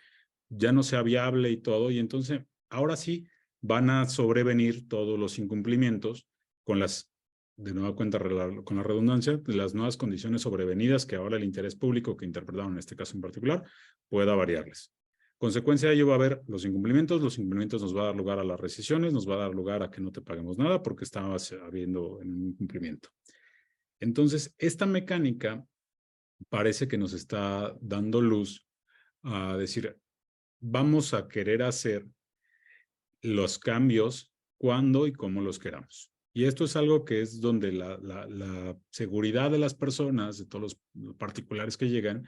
ya no sea viable y todo, y entonces ahora sí van a sobrevenir todos los incumplimientos con de nueva cuenta, con la redundancia, de las nuevas condiciones sobrevenidas que ahora el interés público que interpretaron en este caso en particular pueda variarles. Consecuencia de ello va a haber los incumplimientos nos va a dar lugar a las rescisiones, nos va a dar lugar a que no te paguemos nada porque estaba habiendo un incumplimiento. Entonces, esta mecánica parece que nos está dando luz a decir, vamos a querer hacer los cambios cuando y cómo los queramos. Y esto es algo que es donde la seguridad de las personas, de todos los particulares que llegan,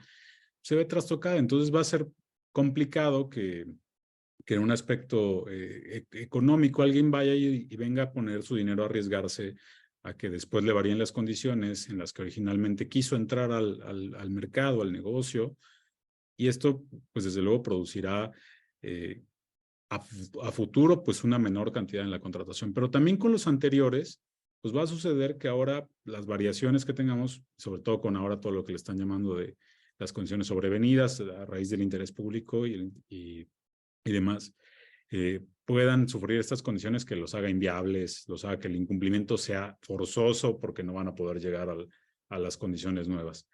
se ve trastocada. Entonces va a ser complicado que en un aspecto económico alguien vaya y venga a poner su dinero a arriesgarse a que después le varíen las condiciones en las que originalmente quiso entrar al mercado, al negocio. Y esto, pues desde luego, producirá a futuro, pues una menor cantidad en la contratación. Pero también con los anteriores, pues va a suceder que ahora las variaciones que tengamos, sobre todo con ahora todo lo que le están llamando de las condiciones sobrevenidas a raíz del interés público y demás, puedan sufrir estas condiciones que los haga inviables, los haga que el incumplimiento sea forzoso porque no van a poder llegar a las condiciones nuevas.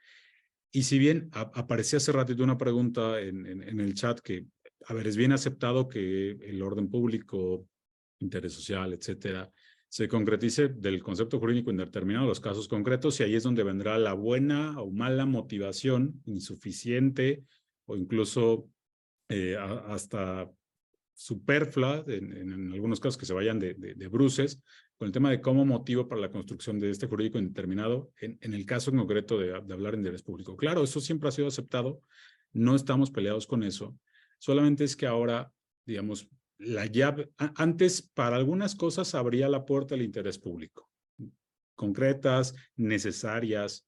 Y si bien aparecía hace ratito una pregunta en el chat que, a ver, es bien aceptado que el orden público, interés social, etcétera, se concretice del concepto jurídico en determinados casos concretos, y ahí es donde vendrá la buena o mala motivación insuficiente o incluso hasta superflua, en algunos casos que se vayan de bruces, con el tema de cómo motivo para la construcción de este jurídico indeterminado, en el caso en concreto de hablar en interés público. Claro, eso siempre ha sido aceptado, no estamos peleados con eso, solamente es que ahora, digamos, la llave, antes para algunas cosas abría la puerta al interés público, concretas, necesarias,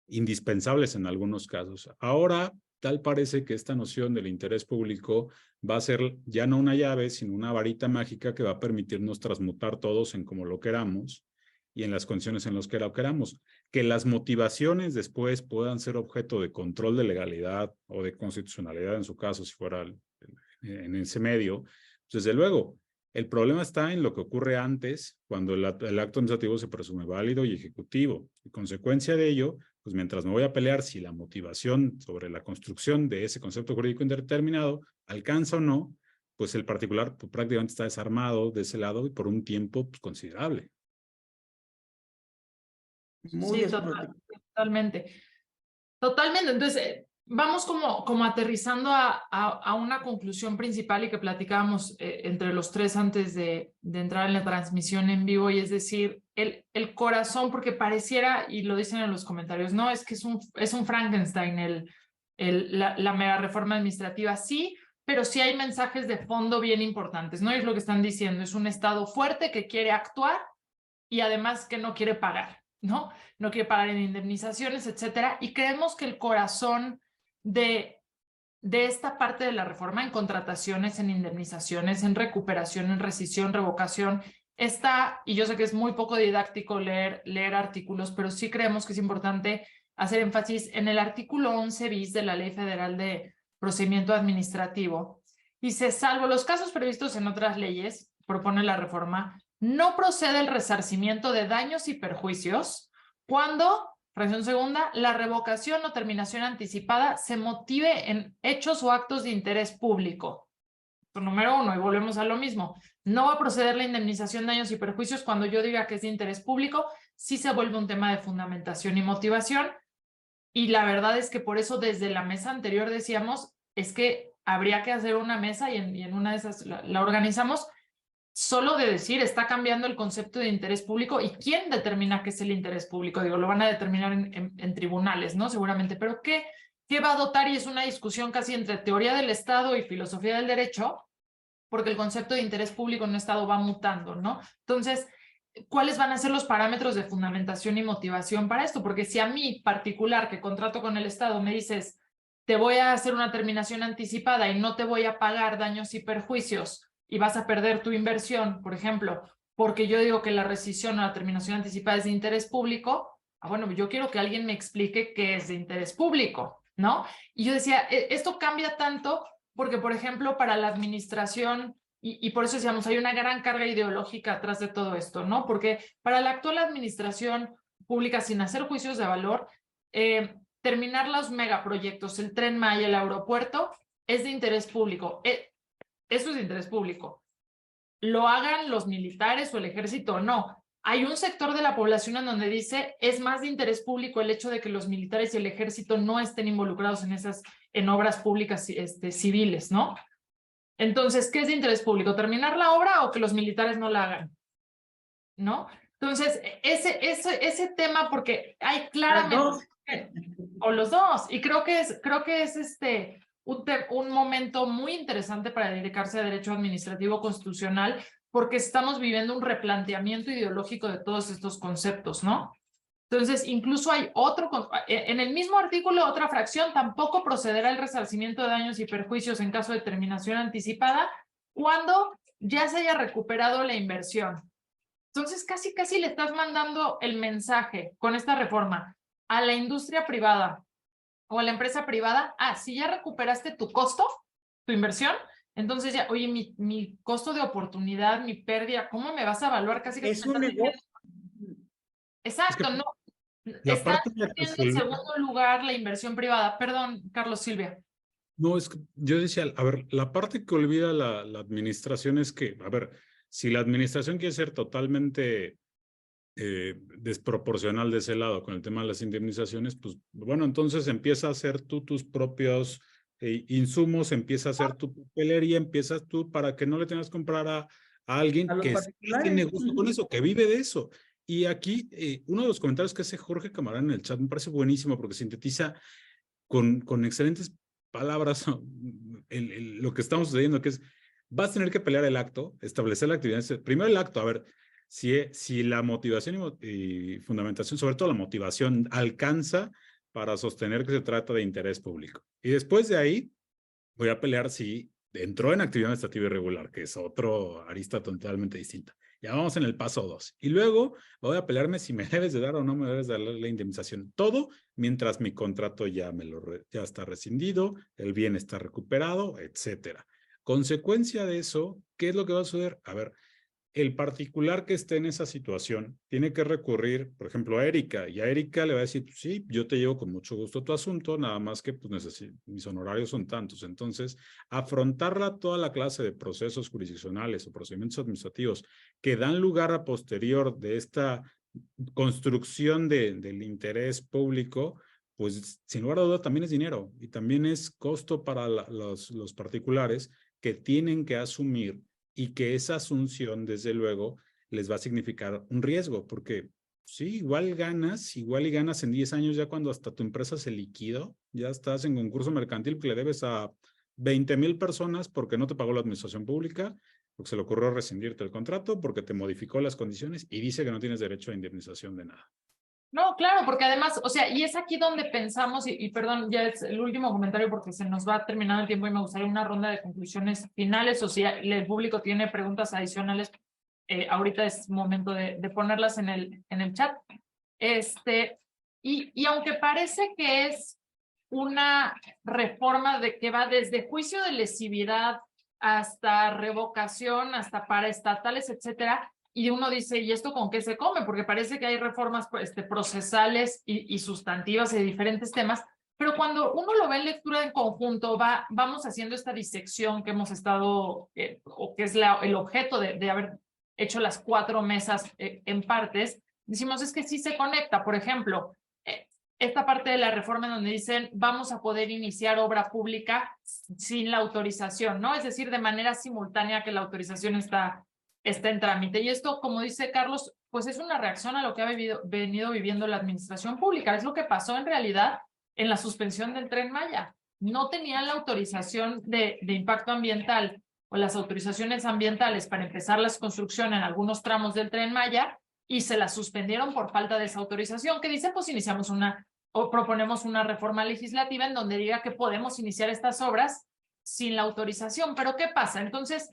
indispensables en algunos casos. Ahora, tal parece que esta noción del interés público va a ser ya no una llave, sino una varita mágica que va a permitirnos transmutar todos en como lo queramos y en las condiciones en las que lo queramos. Que las motivaciones después puedan ser objeto de control de legalidad o de constitucionalidad, en su caso, si fuera en ese medio, pues desde luego. El problema está en lo que ocurre antes, cuando el acto administrativo se presume válido y ejecutivo. Y consecuencia de ello, pues mientras me voy a pelear si la motivación sobre la construcción de ese concepto jurídico indeterminado alcanza o no, pues el particular pues, prácticamente está desarmado de ese lado y por un tiempo pues, considerable. Muy Sí, totalmente. Totalmente. Entonces, vamos como aterrizando a una conclusión principal y que platicábamos entre los tres antes de entrar en la transmisión en vivo, y es decir, el corazón, porque pareciera, y lo dicen en los comentarios, no, es que es un Frankenstein la mega reforma administrativa, sí, pero sí hay mensajes de fondo bien importantes, ¿no? Y es lo que están diciendo, es un Estado fuerte que quiere actuar y además que no quiere pagar, ¿no? No quiere pagar en indemnizaciones, etcétera. Y creemos que el corazón de de esta parte de la reforma en contrataciones, en indemnizaciones, en recuperación, en rescisión, revocación, está, y yo sé que es muy poco didáctico leer artículos, pero sí creemos que es importante hacer énfasis en el artículo 11 bis de la Ley Federal de Procedimiento Administrativo. Dice, salvo los casos previstos en otras leyes, propone la reforma, no procede el resarcimiento de daños y perjuicios cuando, fracción segunda, la revocación o terminación anticipada se motive en hechos o actos de interés público. Número 1, y volvemos a lo mismo. No va a proceder la indemnización de daños y perjuicios cuando yo diga que es de interés público, sí se vuelve un tema de fundamentación y motivación. Y la verdad es que por eso desde la mesa anterior decíamos, es que habría que hacer una mesa y en una de esas la organizamos, solo de decir, está cambiando el concepto de interés público y quién determina qué es el interés público. Digo, lo van a determinar en tribunales, ¿no? Seguramente, pero ¿qué va a dotar? Y es una discusión casi entre teoría del Estado y filosofía del derecho, porque el concepto de interés público en un Estado va mutando, ¿no? Entonces, ¿cuáles van a ser los parámetros de fundamentación y motivación para esto? Porque si a mí, particular, que contrato con el Estado, me dices, te voy a hacer una terminación anticipada y no te voy a pagar daños y perjuicios y vas a perder tu inversión, por ejemplo, porque yo digo que la rescisión o la terminación anticipada es de interés público, bueno, yo quiero que alguien me explique qué es de interés público, ¿no? Y yo decía, esto cambia tanto porque, por ejemplo, para la administración, y por eso decíamos, hay una gran carga ideológica atrás de todo esto, ¿no? Porque para la actual administración pública, sin hacer juicios de valor, terminar los megaproyectos, el Tren Maya, el aeropuerto, es de interés público. Eso es de interés público. Lo hagan los militares o el ejército o no. Hay un sector de la población en donde dice es más de interés público el hecho de que los militares y el ejército no estén involucrados en obras públicas civiles, ¿no? Entonces, ¿qué es de interés público? ¿Terminar la obra o que los militares no la hagan? ¿No? Entonces, ese tema, porque hay claramente, o los dos, y creo que es un momento muy interesante para dedicarse a derecho administrativo constitucional, porque estamos viviendo un replanteamiento ideológico de todos estos conceptos, ¿no? Entonces, incluso hay en el mismo artículo, otra fracción, tampoco procederá el resarcimiento de daños y perjuicios en caso de terminación anticipada cuando ya se haya recuperado la inversión. Entonces, casi le estás mandando el mensaje con esta reforma a la industria privada o a la empresa privada, si ya recuperaste tu costo, tu inversión, entonces ya, oye, mi costo de oportunidad, mi pérdida, ¿cómo me vas a evaluar? Casi es un negocio. Exacto, Es que no. la Está parte en la que en segundo lugar la inversión privada. Perdón, Carlos, Silvia. No, es que yo decía, a ver, la parte que olvida la administración es que, a ver, si la administración quiere ser totalmente desproporcional de ese lado con el tema de las indemnizaciones, pues bueno, entonces empieza a hacer tú tus propios insumos, empieza a hacer tu papelería, empiezas tú para que no le tengas que comprar a alguien que tiene gusto con eso, que vive de eso. Y aquí, uno de los comentarios que hace Jorge Camarán en el chat me parece buenísimo porque sintetiza con excelentes palabras lo que estamos sucediendo, que es, vas a tener que pelear el acto, establecer la actividad. Primero el acto, a ver, si la motivación y fundamentación, sobre todo la motivación, alcanza para sostener que se trata de interés público. Y después de ahí, voy a pelear si entró en actividad administrativa irregular, que es otro arista totalmente distinta. Ya vamos en el paso 2. Y luego voy a pelearme si me debes de dar o no me debes de dar la indemnización. Todo mientras mi contrato ya está rescindido, el bien está recuperado, etcétera. Consecuencia de eso, ¿qué es lo que va a suceder? A ver, el particular que esté en esa situación tiene que recurrir, por ejemplo, a Erika, y a Erika le va a decir, sí, yo te llevo con mucho gusto tu asunto, nada más que pues, mis honorarios son tantos. Entonces, afrontarla toda la clase de procesos jurisdiccionales o procedimientos administrativos que dan lugar a posterior de esta construcción del interés público, pues sin lugar a duda también es dinero y también es costo para los particulares que tienen que asumir y que esa asunción, desde luego, les va a significar un riesgo, porque sí, igual y ganas en 10 años ya cuando hasta tu empresa se liquidó, ya estás en concurso mercantil que le debes a 20,000 personas porque no te pagó la administración pública, porque se le ocurrió rescindirte el contrato, porque te modificó las condiciones y dice que no tienes derecho a indemnización de nada. No, claro, porque además, o sea, y es aquí donde pensamos, y perdón, ya es el último comentario porque se nos va terminando el tiempo y me gustaría una ronda de conclusiones finales, o si el público tiene preguntas adicionales, ahorita es momento de ponerlas en el chat. Y aunque parece que es una reforma de que va desde juicio de lesividad hasta revocación, hasta paraestatales, etcétera, y uno dice, ¿y esto con qué se come? Porque parece que hay reformas procesales y sustantivas de diferentes temas, pero cuando uno lo ve en lectura en conjunto, vamos haciendo esta disección que hemos estado, o que es el objeto de haber hecho las 4 mesas en partes, decimos, es que sí se conecta. Por ejemplo, esta parte de la reforma en donde dicen vamos a poder iniciar obra pública sin la autorización, ¿no? Es decir, de manera simultánea que la autorización está en trámite. Y esto, como dice Carlos, pues es una reacción a lo que ha venido viviendo la administración pública. Es lo que pasó en realidad en la suspensión del Tren Maya. No tenían la autorización de impacto ambiental o las autorizaciones ambientales para empezar la construcción en algunos tramos del Tren Maya y se la suspendieron por falta de esa autorización, que dicen, pues iniciamos o proponemos una reforma legislativa en donde diga que podemos iniciar estas obras sin la autorización. Pero ¿qué pasa? Entonces,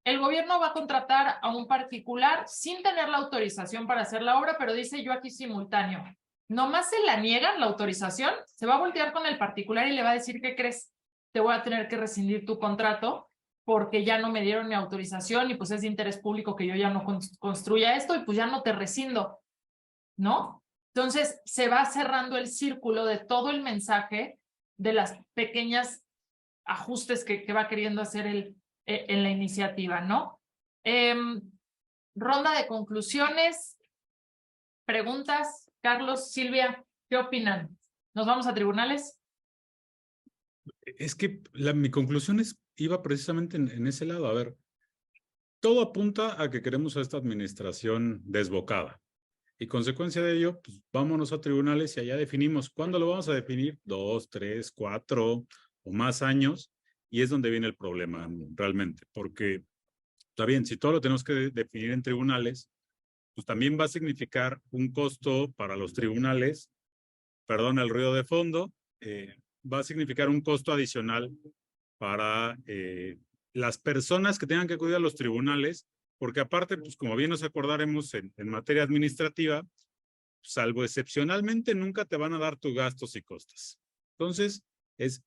el gobierno va a contratar a un particular sin tener la autorización para hacer la obra, pero dice yo aquí simultáneo. Nomás se la niegan la autorización, se va a voltear con el particular y le va a decir, ¿qué crees? Te voy a tener que rescindir tu contrato porque ya no me dieron mi autorización y pues es de interés público que yo ya no construya esto y pues ya no te rescindo, ¿no? Entonces se va cerrando el círculo de todo el mensaje de las pequeñas ajustes que va queriendo hacer en la iniciativa, ¿no? Ronda de conclusiones, preguntas. Carlos, Silvia, ¿qué opinan? ¿Nos vamos a tribunales? Es que mi conclusión iba precisamente en ese lado. A ver, todo apunta a que queremos a esta administración desbocada. Y consecuencia de ello, pues vámonos a tribunales y allá definimos. ¿Cuándo lo vamos a definir? 2, 3, 4 o más años. Y es donde viene el problema realmente. Porque, está bien, si todo lo tenemos que definir en tribunales, pues también va a significar un costo para los tribunales, perdón el ruido de fondo, va a significar un costo adicional para las personas que tengan que acudir a los tribunales, porque aparte, pues como bien nos acordaremos en materia administrativa, salvo excepcionalmente, nunca te van a dar tus gastos y costas. Entonces,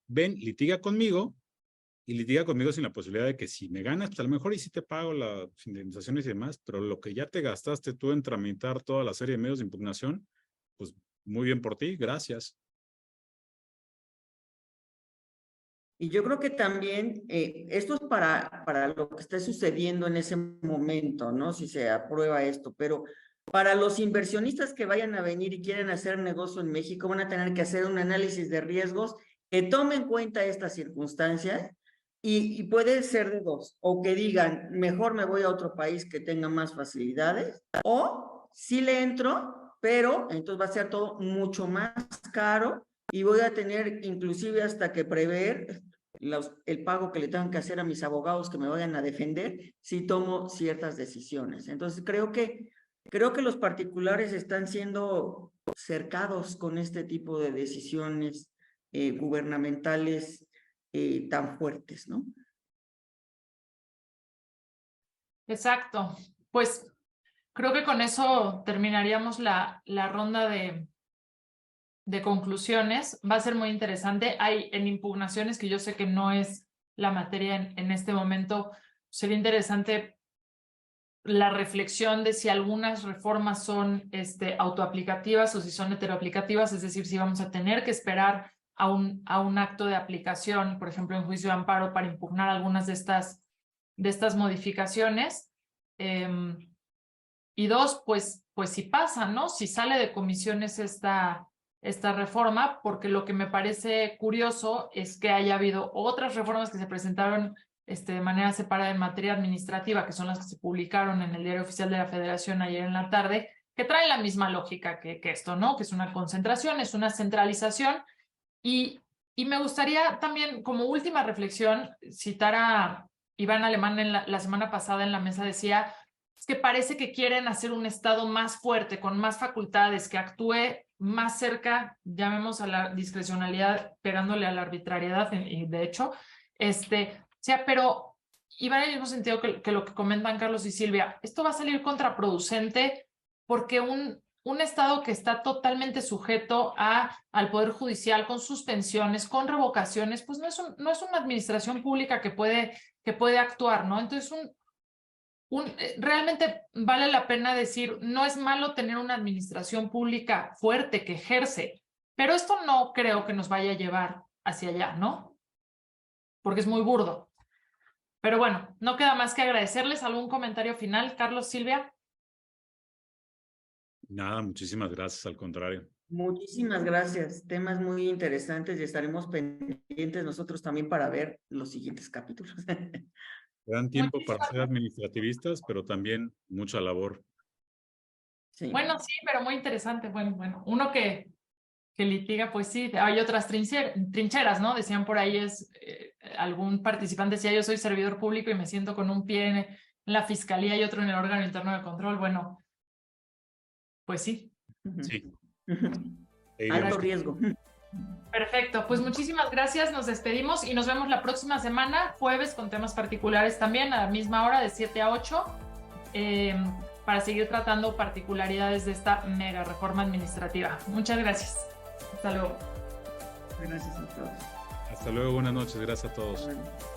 ven, litiga conmigo, y litiga conmigo sin la posibilidad de que si me ganas, pues a lo mejor y sí te pago las indemnizaciones y demás, pero lo que ya te gastaste tú en tramitar toda la serie de medios de impugnación, pues muy bien por ti, gracias. Y yo creo que también esto es para lo que esté sucediendo en ese momento, ¿no? Si se aprueba esto, pero para los inversionistas que vayan a venir y quieren hacer negocio en México, van a tener que hacer un análisis de riesgos que tome en cuenta estas circunstancias y puede ser de dos, o que digan, mejor me voy a otro país que tenga más facilidades, o sí le entro, pero entonces va a ser todo mucho más caro y voy a tener inclusive hasta que prever el pago que le tengan que hacer a mis abogados que me vayan a defender si tomo ciertas decisiones. Entonces creo que los particulares están siendo cercados con este tipo de decisiones gubernamentales tan fuertes, ¿no? Exacto. Pues creo que con eso terminaríamos la ronda de conclusiones. Va a ser muy interesante. Hay en impugnaciones que yo sé que no es la materia en este momento. Sería interesante la reflexión de si algunas reformas son autoaplicativas o si son heteroaplicativas, es decir, si vamos a tener que esperar a un acto de aplicación, por ejemplo, en juicio de amparo para impugnar algunas de estas modificaciones. Y dos, pues si pasa, ¿no? Si sale de comisiones esta reforma, porque lo que me parece curioso es que haya habido otras reformas que se presentaron de manera separada en materia administrativa, que son las que se publicaron en el Diario Oficial de la Federación ayer en la tarde, que traen la misma lógica que esto, ¿no? Que es una concentración, es una centralización. Y me gustaría también, como última reflexión, citar a Iván Alemán la semana pasada en la mesa, decía, es que parece que quieren hacer un Estado más fuerte, con más facultades, que actúe más cerca, llamemos a la discrecionalidad, pegándole a la arbitrariedad, y de hecho, pero y va en el mismo sentido que lo que comentan Carlos y Silvia, esto va a salir contraproducente porque un Estado que está totalmente sujeto al Poder Judicial, con suspensiones, con revocaciones, pues no es una administración pública que puede actuar, ¿no? Entonces, realmente vale la pena decir, no es malo tener una administración pública fuerte que ejerce, pero esto no creo que nos vaya a llevar hacia allá, ¿no? Porque es muy burdo. Pero bueno, no queda más que agradecerles. ¿Algún comentario final, Carlos, Silvia? Nada, muchísimas gracias, al contrario. Muchísimas gracias. Temas muy interesantes y estaremos pendientes nosotros también para ver los siguientes capítulos. Te dan tiempo para ser administrativistas, pero también mucha labor. Sí. Bueno, sí, pero muy interesante. Bueno, uno que litiga, pues sí, hay otras trincheras, ¿no? Decían por ahí, algún participante decía, yo soy servidor público y me siento con un pie en la fiscalía y otro en el órgano interno de control. Bueno, pues sí. Sí. Alto riesgo. Perfecto, pues muchísimas gracias, nos despedimos y nos vemos la próxima semana, jueves, con temas particulares también, a la misma hora, de 7 a 8, para seguir tratando particularidades de esta mega reforma administrativa. Muchas gracias. Hasta luego. Gracias a todos. Hasta luego, buenas noches, gracias a todos. Bueno.